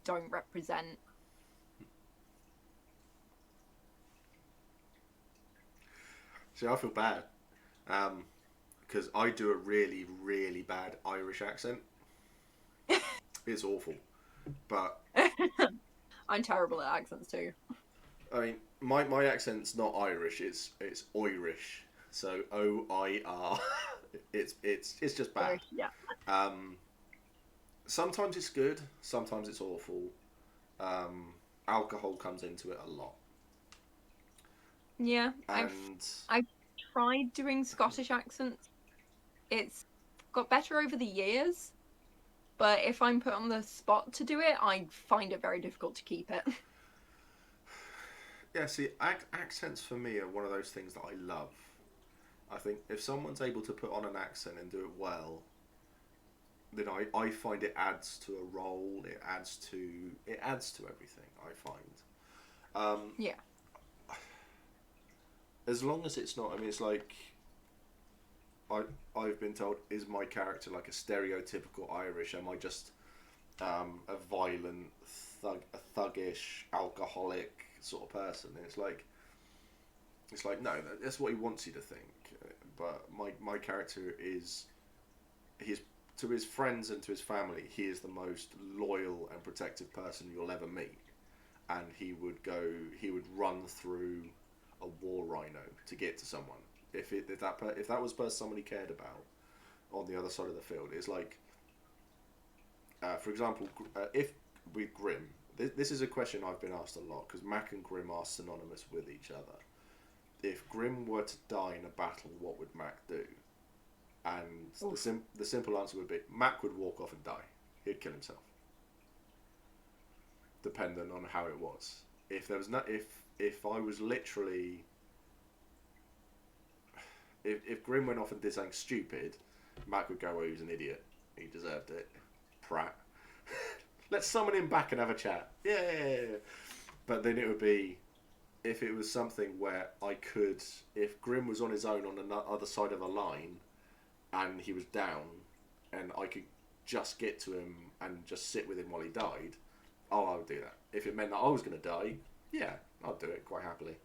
don't represent. See, I feel bad because I do a really, really bad Irish accent. It's awful, but I'm terrible at accents too. I mean, my accent's not Irish. It's Irish. So OIR. It's just bad. Yeah. Sometimes it's good. Sometimes it's awful. Alcohol comes into it a lot. Yeah. And I've tried doing Scottish accents. It's got better over the years, but if I'm put on the spot to do it, I find it very difficult to keep it. yeah, see, accents for me are one of those things that I love. I think if someone's able to put on an accent and do it well, then I find it adds to a role. It adds to everything. I find. Yeah. As long as it's not. I mean, it's like. I've been told, is my character like a stereotypical Irish? Am I just a violent, thuggish, alcoholic sort of person? And it's like no, that's what he wants you to think. But my character is, he's, to his friends and to his family, he is the most loyal and protective person you'll ever meet. And he would run through a war rhino to get to someone. If that was person somebody cared about on the other side of the field, it's like, for example, if with Grim, this is a question I've been asked a lot, because Mac and Grim are synonymous with each other. If Grim were to die in a battle, what would Mac do? And the simple answer would be Mac would walk off and die. He'd kill himself. Depending on how it was. If there was if I was literally, if Grim went off and did something stupid, Mac would go, "Oh, he was an idiot. He deserved it. Prat. Let's summon him back and have a chat." Yeah. But then it would be, if it was something where I could, if Grim was on his own on the other side of a line, and he was down, and I could just get to him and just sit with him while he died, I would do that. If it meant that I was going to die, yeah, I'd do it quite happily.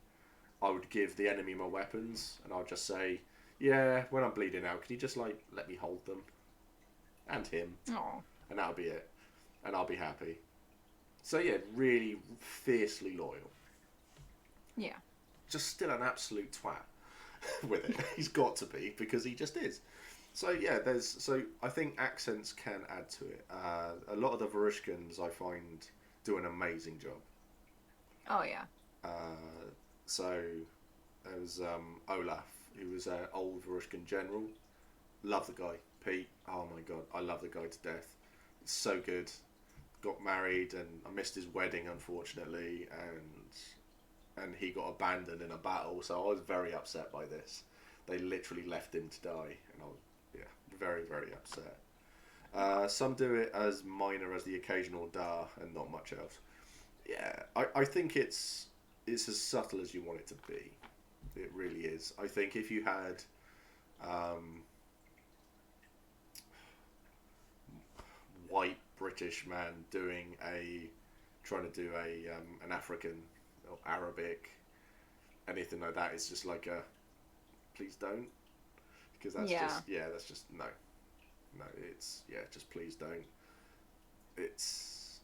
I would give the enemy my weapons, and I'd just say, "Yeah, when I'm bleeding out, can you just like let me hold them, and him?" Aww. And that'll be it, and I'll be happy. So yeah, really fiercely loyal. Yeah. Just still an absolute twat with it. He's got to be, because he just is. So yeah, I think accents can add to it. A lot of the Varushkans I find do an amazing job. Oh yeah. So there was Olaf, who was an old Varushkan general. Love the guy. Pete, oh my god, I love the guy to death. It's so good. Got married, and I missed his wedding, unfortunately, and he got abandoned in a battle, so I was very upset by this. They literally left him to die, and I was, very, very upset. Some do it as minor as the occasional da and not much else. Yeah, I think it's as subtle as you want it to be. It really is. I think if you had white British man trying to do an African or Arabic, anything like that, it's just like a please don't, because that's just no, it's just please don't. It's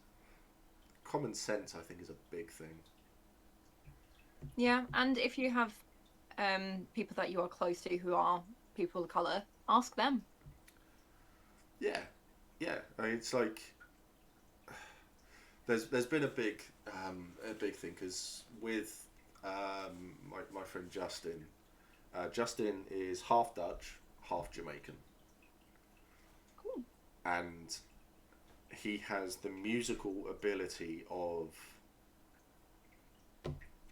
common sense, I think, is a big thing. Yeah, and if you have people that you are close to who are people of colour, ask them. Yeah. I mean, it's like there's been a big thing, because with my friend Justin. Justin is half Dutch, half Jamaican. Cool. And he has the musical ability of,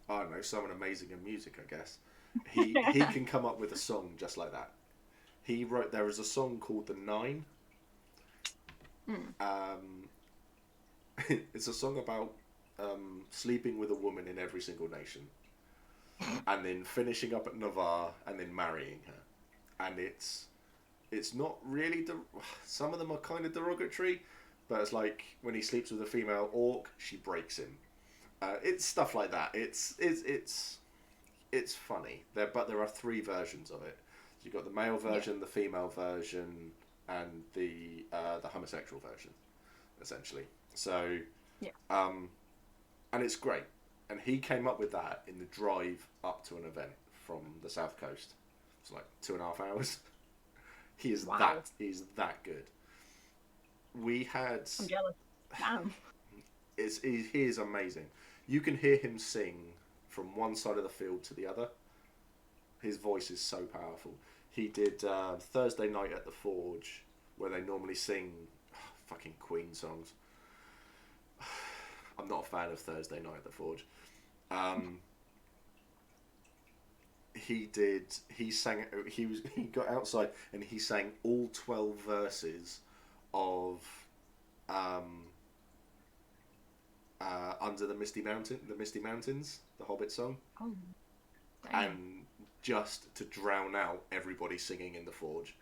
I don't know, someone amazing in music, I guess. He can come up with a song just like that. There is a song called The Nine. It's a song about sleeping with a woman in every single nation, and then finishing up at Navarre, and then marrying her. And it's not really, some of them are kind of derogatory, but it's like when he sleeps with a female orc, she breaks him. It's stuff like that. It's funny. But there are 3 versions of it. So you've got the male version, the female version, and the homosexual version, essentially. So, and it's great. And he came up with that in the drive up to an event from the South Coast. It's like 2.5 hours. He's that good. We had. I'm jealous. Damn. He is amazing. You can hear him sing from one side of the field to the other. His voice is so powerful. He did Thursday night at the Forge, where they normally sing fucking Queen songs. I'm not a fan of Thursday night at the Forge. He got outside and he sang all 12 verses of Under the Misty Mountains, the Hobbit song. Oh, damn. And just to drown out everybody singing in the Forge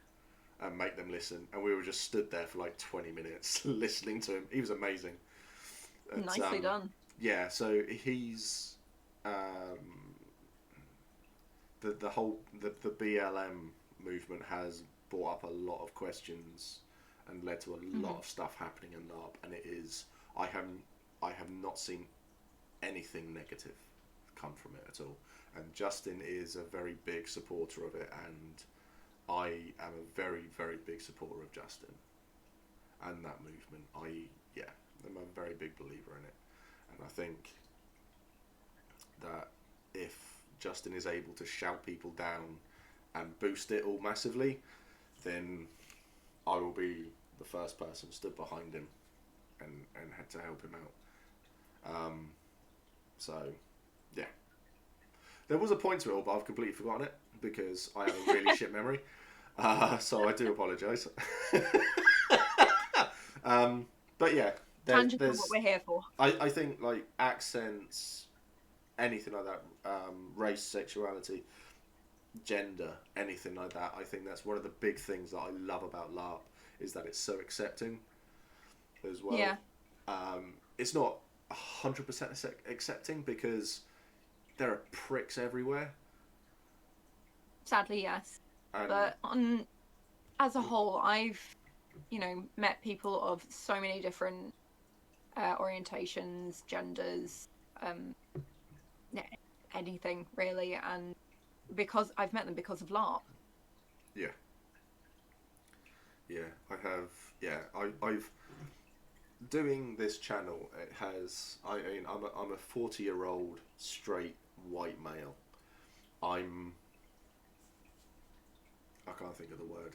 and make them listen. And we were just stood there for like 20 minutes listening to him. He was amazing. Nicely done. Yeah, so he's the BLM movement has brought up a lot of questions and led to a lot of stuff happening in LARP, and it is I have not seen anything negative come from it at all. And Justin is a very big supporter of it, and I am a very, very big supporter of Justin and that movement. I'm a very big believer in it. And I think that if Justin is able to shout people down and boost it all massively, then I will be the first person stood behind him and had to help him out. So, yeah. There was a point to it all, but I've completely forgotten it because I have a really shit memory. So I do apologise. But yeah, Tangents are what we're here for. I think like accents, anything like that, race, sexuality, gender, anything like that. I think that's one of the big things that I love about LARP is that it's so accepting as well. Yeah. It's not 100% accepting because there are pricks everywhere. Sadly, yes. And But as a whole, I've, met people of so many different orientations, genders, anything really, and because I've met them because of LARP. yeah, I have. Yeah, I've doing this channel. It has. I mean, I'm a 40-year-old straight white male. I can't think of the word.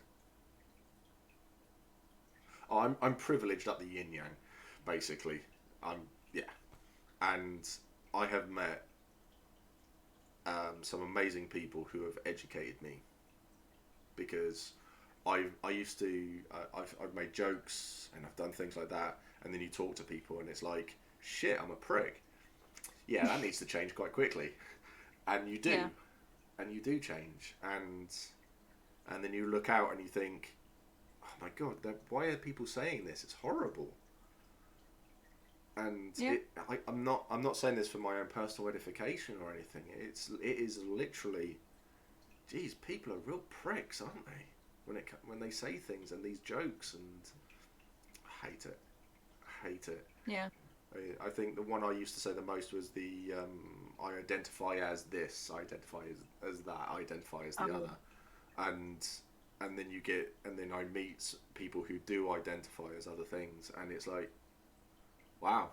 Oh, I'm privileged up the yin yang, basically. And I have met some amazing people who have educated me because I've made jokes and I've done things like that, and then you talk to people and it's like, shit, I'm a prick. Yeah, that needs to change quite quickly, and you do, Yeah. and you do change, and then you look out and you think, oh my god, why are people saying this? It's horrible. And Yeah. I'm not saying this for my own personal edification or anything. It is literally, geez, people are real pricks, aren't they? When they say things and these jokes, and I hate it. Yeah. I think the one I used to say the most was the I identify as this, I identify as that, I identify as the other, and then I meet people who do identify as other things, and it's like, wow,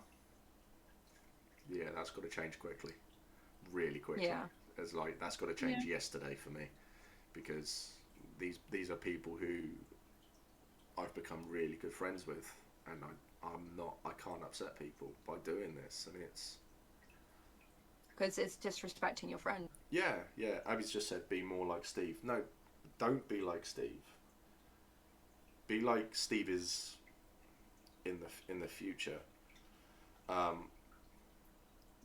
yeah, that's got to change quickly, really quickly. Yeah. It's like that's got to change yesterday for me, because these are people who I've become really good friends with, and I can't upset people by doing this, and it's Because it's disrespecting your friend. yeah. Abby's just said be more like Steve. No, don't be like Steve. Be like Steve is in the future. Yeah.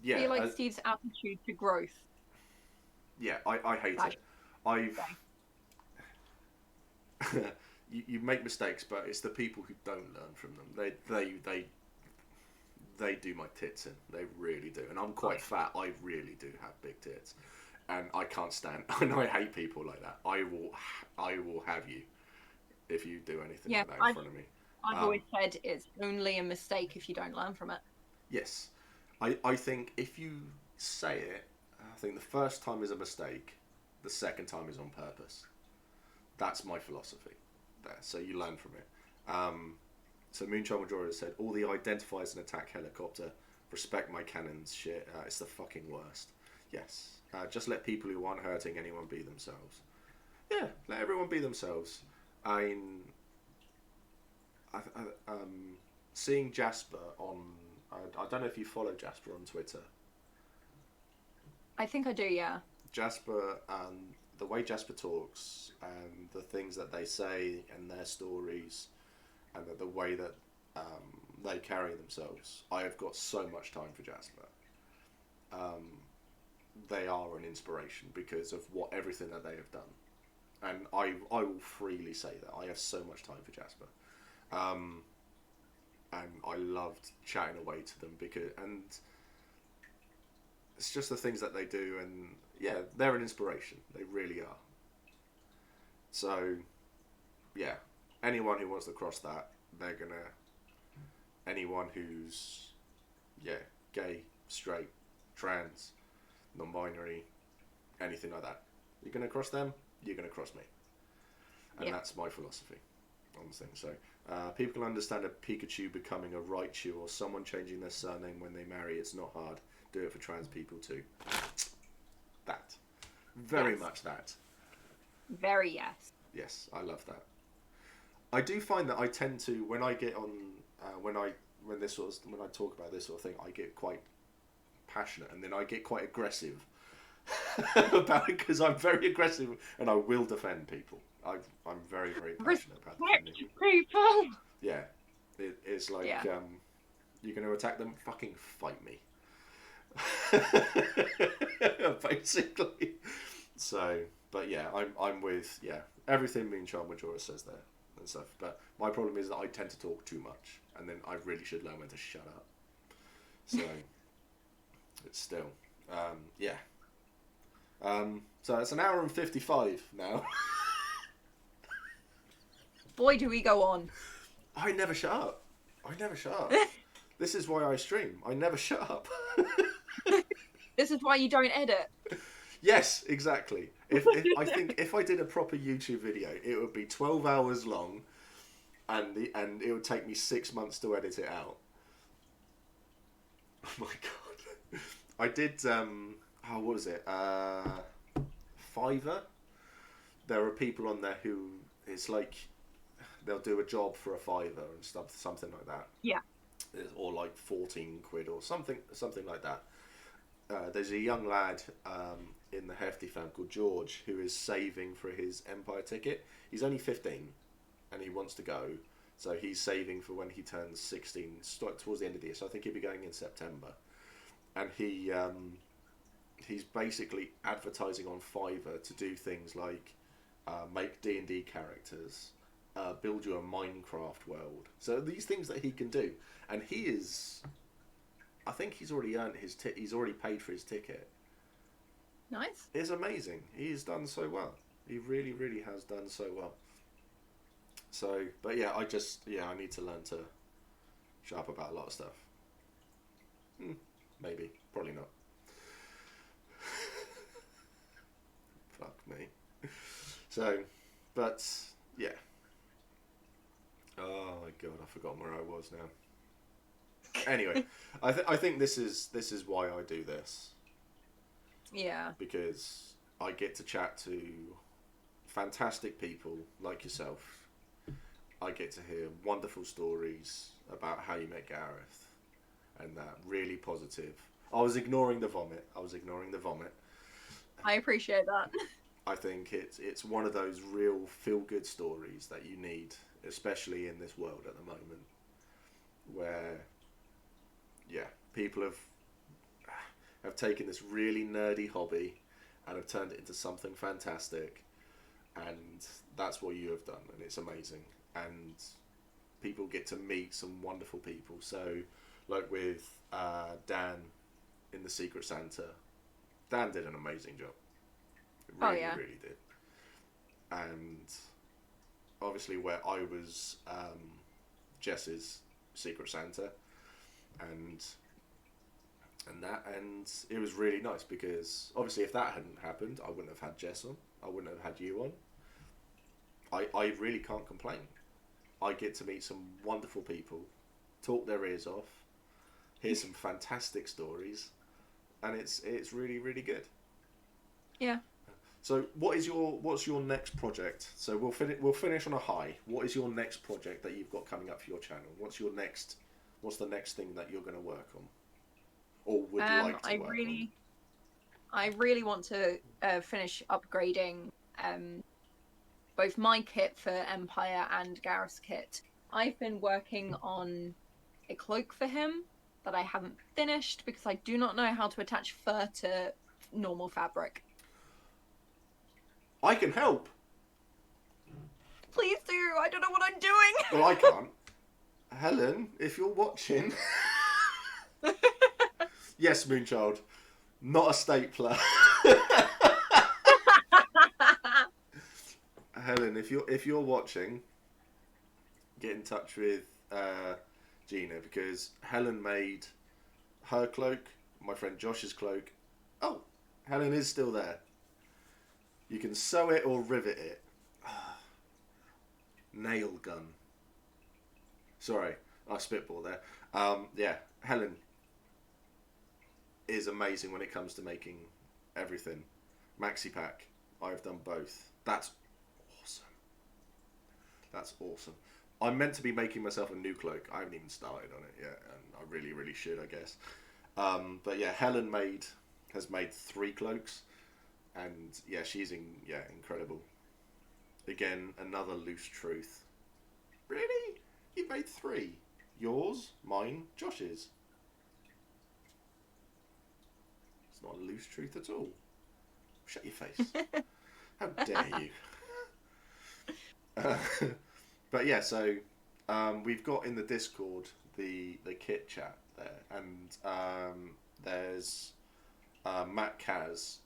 Be like Steve's attitude to growth. Yeah, I hate it. You make mistakes, but it's the people who don't learn from them. They do my tits in. They really do. And I'm quite fat. I really do have big tits, and I can't stand. And I hate people like that. I will have you if you do anything like that in front of me. I've always said it's only a mistake if you don't learn from it. Yes, I think if you say it, I think the first time is a mistake, the second time is on purpose. That's my philosophy there. So you learn from it. So Moonchild Majora said, all the identifiers and attack helicopter, respect my cannons shit, it's the fucking worst. Yes. Just let people who aren't hurting anyone be themselves. Yeah, let everyone be themselves. Seeing Jasper on... I don't know if you follow Jasper on Twitter. I think I do, yeah. Jasper, the way Jasper talks and the things that they say and their stories and the way that they carry themselves, I have got so much time for Jasper. They are an inspiration because of everything that they have done, and I will freely say that I have so much time for Jasper, and I loved chatting away to them and it's just the things that they do, and yeah, they're an inspiration. They really are. So, yeah, anyone who wants to cross that, anyone who's, gay, straight, trans, non-binary, anything like that, you're going to cross them, you're going to cross me. And that's my philosophy on the thing. So, People can understand a Pikachu becoming a Raichu or someone changing their surname when they marry. It's not hard. Do it for trans people too. That. Very much that. Very yes. Yes, I love that. I do find that I tend to, when I get on, when I talk about this sort of thing, I get quite passionate, and then I get quite aggressive about it, because I'm very aggressive and I will defend people. I'm very, very passionate about defending people. Yeah, it's like, you're going to attack them, fucking fight me. Basically. So, but yeah, I'm with, everything me and Charles Majora says there and stuff. But my problem is that I tend to talk too much, and then I really should learn when to shut up. So, it's still, so it's an hour and 55 now. Boy, do we go on. I never shut up. This is why I stream. I never shut up. This is why you don't edit. Yes, exactly. I think if I did a proper YouTube video, it would be 12 hours long, and it would take me 6 months to edit it out. Oh my god! I did. What was it? Fiverr. There are people on there who it's like they'll do a job for a Fiverr and stuff, something like that. Yeah. Or like 14 quid or something like that. There's a young lad in the Hefty fam called George who is saving for his Empire ticket. He's only 15 and he wants to go, so he's saving for when he turns 16 towards the end of the year. So I think he'll be going in September, and he's basically advertising on Fiverr to do things like make D&D characters, build you a Minecraft world. So these things that he can do, and he is. I think he's already earned his he's already paid for his ticket. Nice. It's amazing. He's done so well. He really, really has done so well. So, but yeah, I need to learn to shut up about a lot of stuff. Maybe. Probably not. Fuck me. So, but, yeah. Oh my god, I've forgotten where I was now. Anyway, I think this is why I do this. Yeah. Because I get to chat to fantastic people like yourself. I get to hear wonderful stories about how you make Gareth, and that really positive. I was ignoring the vomit. I appreciate that. I think it's one of those real feel-good stories that you need, especially in this world at the moment, where people have taken this really nerdy hobby and have turned it into something fantastic, and that's what you have done, and it's amazing. And people get to meet some wonderful people. So, like with Dan in the Secret Santa, Dan did an amazing job. Really, really did. And obviously, where I was Jess's Secret Santa, and it was really nice, because obviously if that hadn't happened, I wouldn't have had Jess on. I wouldn't have had you on. I really can't complain. I get to meet some wonderful people, talk their ears off, hear some fantastic stories, and it's really, really good. Yeah. So what's your next project? So we'll finish on a high. What is your next project that you've got coming up for your channel? What's the next thing that you're going to work on, or would like to work on? I really want to finish upgrading both my kit for Empire and Gareth's kit. I've been working on a cloak for him that I haven't finished because I do not know how to attach fur to normal fabric. I can help. Please do. I don't know what I'm doing. Well, I can't. Helen, if you're watching. Yes, Moonchild. Not a stapler. Helen, if you're watching, get in touch with Gina, because Helen made her cloak, my friend Josh's cloak. Oh, Helen is still there. You can sew it or rivet it. Nail gun. Sorry, I spitball there. Yeah, Helen is amazing when it comes to making everything. Maxi pack, I've done both. That's awesome. That's awesome. I'm meant to be making myself a new cloak. I haven't even started on it yet, and I really, really should, I guess. But yeah, Helen has made 3 cloaks, and yeah, she's incredible. Again, another loose truth. Really? You made 3? Yours, mine, Josh's. It's not a loose truth at all. Shut your face. How dare you? But yeah, so we've got in the Discord the kit chat there, and there's Matt Kaz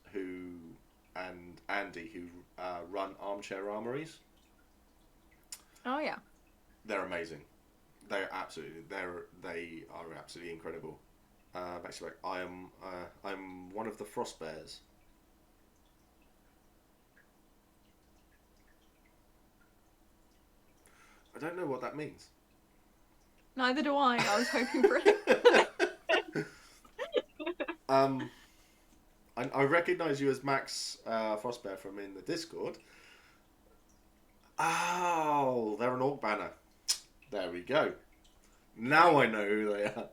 and Andy who run Armchair Armories. Oh yeah. They're amazing. They are absolutely incredible. Actually, I'm one of the Frost Bears. I don't know what that means. Neither do I. I was hoping for it. I recognise you as Max Frostbear from in the Discord. Oh, they're an Orc banner. There we go. Now I know who they are.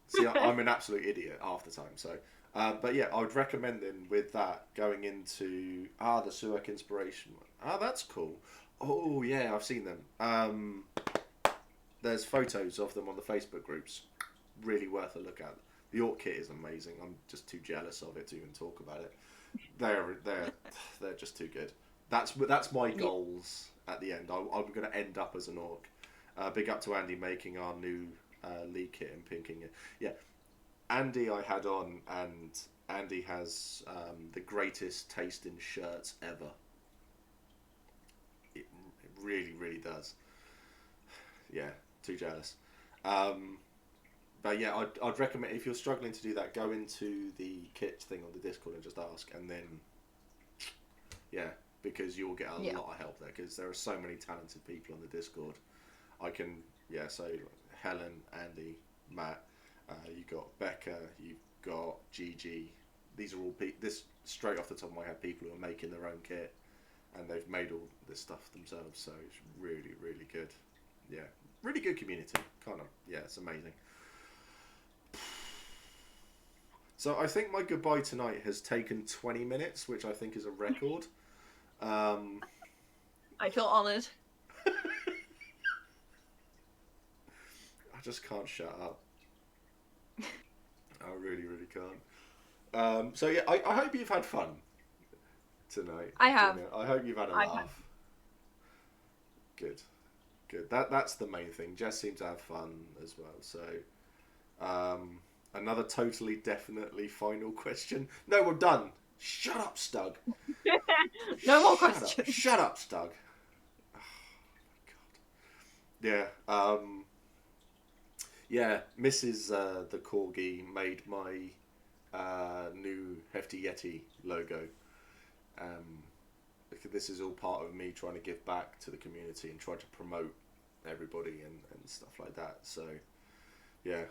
See, I'm an absolute idiot half the time. So, but yeah, I would recommend then with that going into the Suak Inspiration one. That's cool. Oh yeah, I've seen them. There's photos of them on the Facebook groups. Really worth a look at. The Orc kit is amazing. I'm just too jealous of it to even talk about it. They're just too good. That's my goals at the end. I'm going to end up as an Orc. Big up to Andy making our new League kit and pinking it. Yeah, Andy I had on, and Andy has the greatest taste in shirts ever. It really, really does. Yeah, too jealous. But yeah, I'd recommend, if you're struggling to do that, go into the kit thing on the Discord and just ask, and then yeah, because you'll get a lot of help there, because there are so many talented people on the Discord. So Helen, Andy, Matt, you've got Becca, you've got Gigi. These are all this straight off the top of my head, people who are making their own kit, and they've made all this stuff themselves. So it's really, really good. Yeah, really good community. It's amazing. So I think my goodbye tonight has taken 20 minutes, which I think is a record. I feel honoured. I just can't shut up. I really, really can't. So yeah, I hope you've had fun tonight. I have. I hope you've had a laugh. Good. That's the main thing. Jess seemed to have fun as well. So, another totally, definitely final question. No, we're done. Shut up, Stug. No more questions. Shut up, Stug. Oh my god. Yeah. Mrs. The Corgi made my new Hefty Yeti logo. This is all part of me trying to give back to the community and try to promote everybody and stuff like that. So, yeah.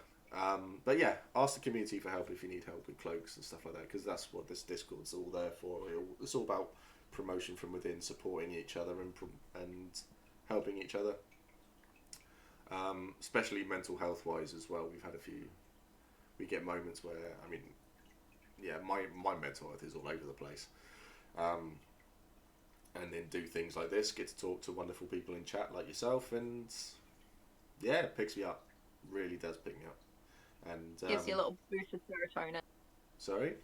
But yeah, ask the community for help if you need help with cloaks and stuff like that, because that's what this Discord's all there for. It's all about promotion from within, supporting each other and helping each other. Especially mental health wise as well. We get moments where, my mental health is all over the place. And then do things like this, get to talk to wonderful people in chat like yourself, and yeah, it picks me up. Really does pick me up. And gives you a little boost of serotonin. Sorry?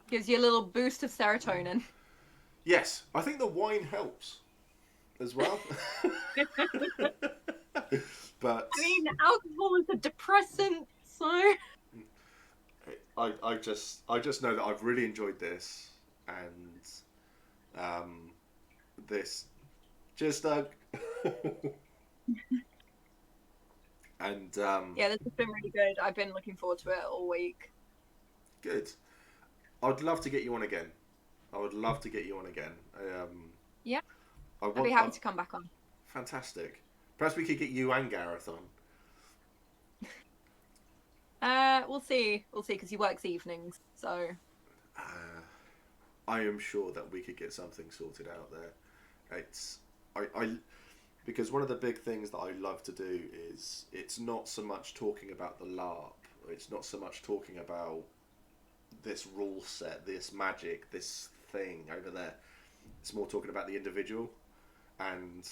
Gives you a little boost of serotonin. Yes, I think the wine helps as well. But I mean, alcohol is a depressant, so I just know that I've really enjoyed this, and this. Cheers, Doug. And yeah, this has been really good. I've been looking forward to it all week. Good. I'd love to get you on again. Yeah. I'd be happy to come back on. Fantastic. Perhaps we could get you and Gareth on. We'll see. We'll see, because he works evenings, so. I am sure that we could get something sorted out there. Because one of the big things that I love to do is it's not so much talking about the LARP. It's not so much talking about this rule set, this magic, this thing over there. It's more talking about the individual, and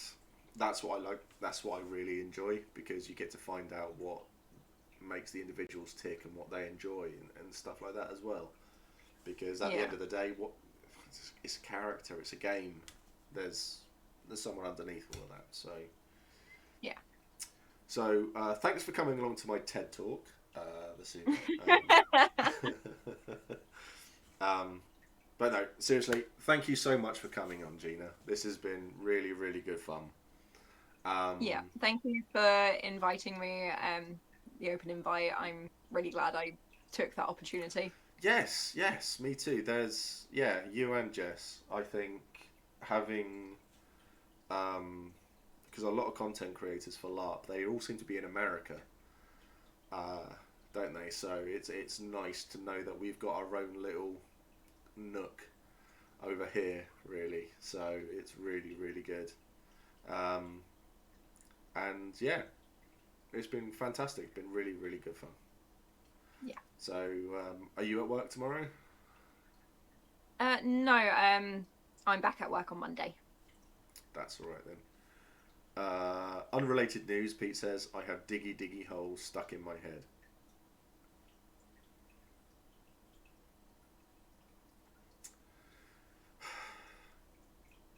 that's what I like. That's what I really enjoy, because you get to find out what makes the individuals tick and what they enjoy and stuff like that as well. Because at the end of the day, it's a character, it's a game. There's someone underneath all of that. So yeah. So thanks for coming along to my TED talk this evening. But no, seriously, thank you so much for coming on, Gina. This has been really, really good fun. Yeah, thank you for inviting me. The open invite. I'm really glad I took that opportunity. Yes, me too. There's you and Jess. I think having because a lot of content creators for LARP, they all seem to be in America, don't they? So it's nice to know that we've got our own little nook over here, really. So it's really, really good. And yeah, it's been fantastic. It's been really, really good fun. Yeah. So are you at work tomorrow? No, I'm back at work on Monday. That's all right then. Unrelated news, Pete says, I have diggy holes stuck in my head.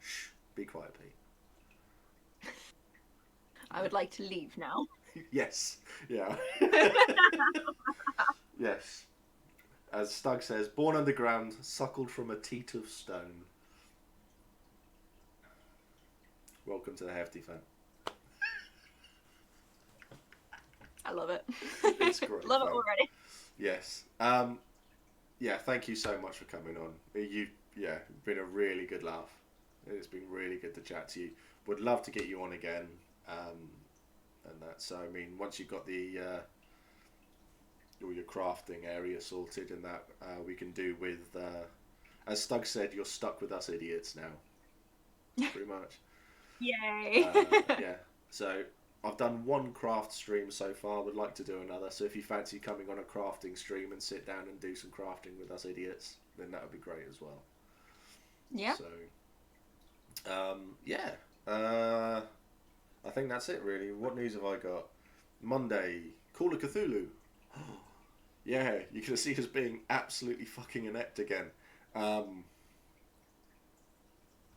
Shh, be quiet, Pete. I would like to leave now. Yes, yeah. Yes. As Stug says, born underground, suckled from a teat of stone. Welcome to the Hefty Fan. I love it. It's great. Love it already. Yes. Yeah, thank you so much for coming on. You've been a really good laugh. It's been really good to chat to you. Would love to get you on again. And that. So, I mean, once you've got the all your crafting area sorted and that, we can do with, as Stug said, you're stuck with us idiots now. Pretty much. Yay. Yeah. So, I've done one craft stream so far. Would like to do another. So, if you fancy coming on a crafting stream and sit down and do some crafting with us idiots, then that would be great as well. Yeah. So, yeah. I think that's it, really. What news have I got? Monday, Call of Cthulhu. Yeah, you can see us being absolutely fucking inept again.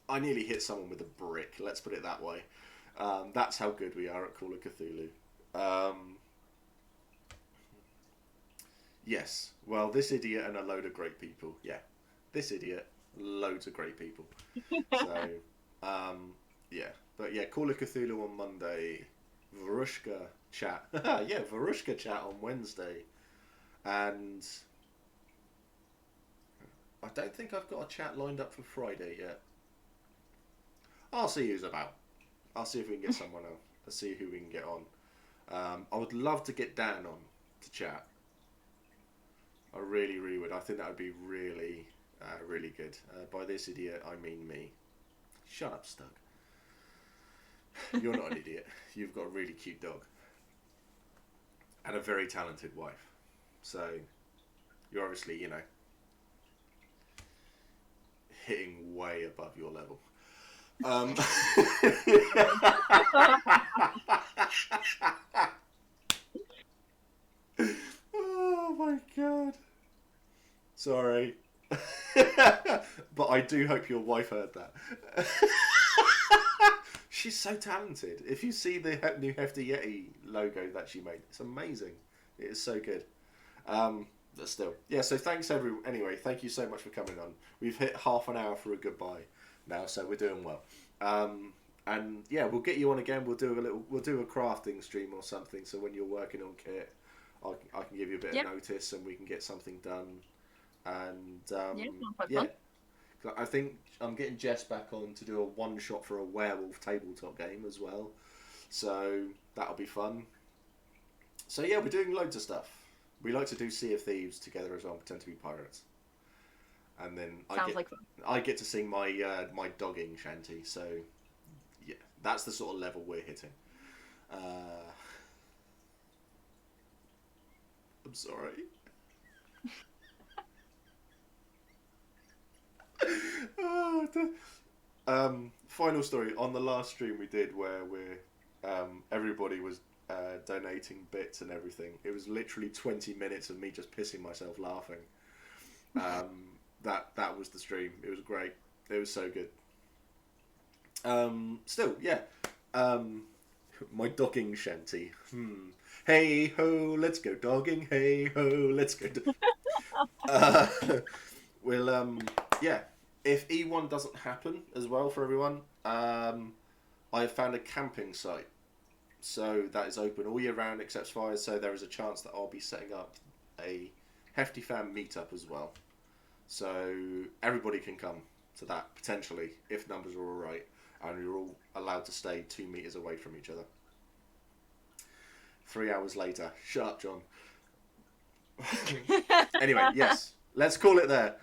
I nearly hit someone with a brick, let's put it that way. That's how good we are at Call of Cthulhu. Yes, well, this idiot and a load of great people. Yeah, this idiot, loads of great people. So, yeah. But yeah, Call of Cthulhu on Monday, Varushka Chat. Yeah, Varushka Chat on Wednesday. And I don't think I've got a chat lined up for Friday yet. I'll see who's about. I'll see if we can get someone else. Let's see who we can get on. I would love to get Dan on to chat. I really, really would. I think that would be really, really good. By this idiot, I mean me. Shut up, Stug. You're not an idiot. You've got a really cute dog. And a very talented wife. So, you're obviously, hitting way above your level. Oh my god. Sorry. But I do hope your wife heard that. She's so talented. If you see the new Hefty Yeti logo that she made, it's amazing. It is so good. But still. Yeah, so thanks everyone. Anyway, thank you so much for coming on. We've hit half an hour for a goodbye now, so we're doing well. And yeah, we'll get you on again. We'll do a crafting stream or something, so when you're working on kit, I can give you a bit of notice and we can get something done. And yeah. I think I'm getting Jess back on to do a one-shot for a werewolf tabletop game as well. So that'll be fun. So yeah, we're doing loads of stuff. We like to do Sea of Thieves together as well, pretend to be pirates. And then I get to sing my my dogging shanty. So yeah, that's the sort of level we're hitting. I'm sorry. Final story on the last stream we did where everybody was donating bits and everything. It was literally 20 minutes of me just pissing myself laughing. That was the stream. It was great. It was so good. Still, yeah. My dogging shanty. Hey ho, let's go dogging. Hey ho, let's go. We'll yeah. If E1 doesn't happen as well for everyone, I have found a camping site. So that is open all year round except fires. So there is a chance that I'll be setting up a Hefty Fan meetup as well. So everybody can come to that potentially if numbers are all right, and you're all allowed to stay 2 meters away from each other. 3 hours later, shut up, John. Anyway, yes, let's call it there.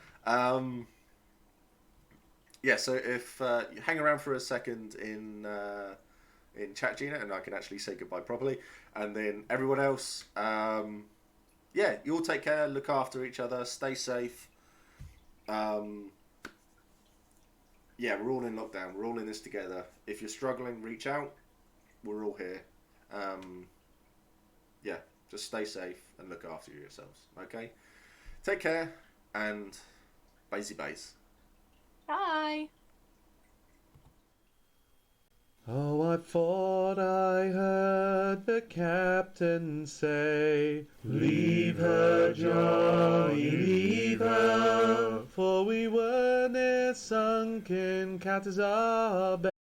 Yeah, so if you hang around for a second in chat, Gina, and I can actually say goodbye properly, and then everyone else, yeah, you all take care, look after each other, stay safe. Yeah, we're all in lockdown. We're all in this together. If you're struggling, reach out. We're all here. Yeah, just stay safe and look after yourselves. Okay? Take care and bye-zy bays. Bye. Oh, I thought I heard the captain say, leave her, Johnny, leave her, for we were near sunken Catazar Bay.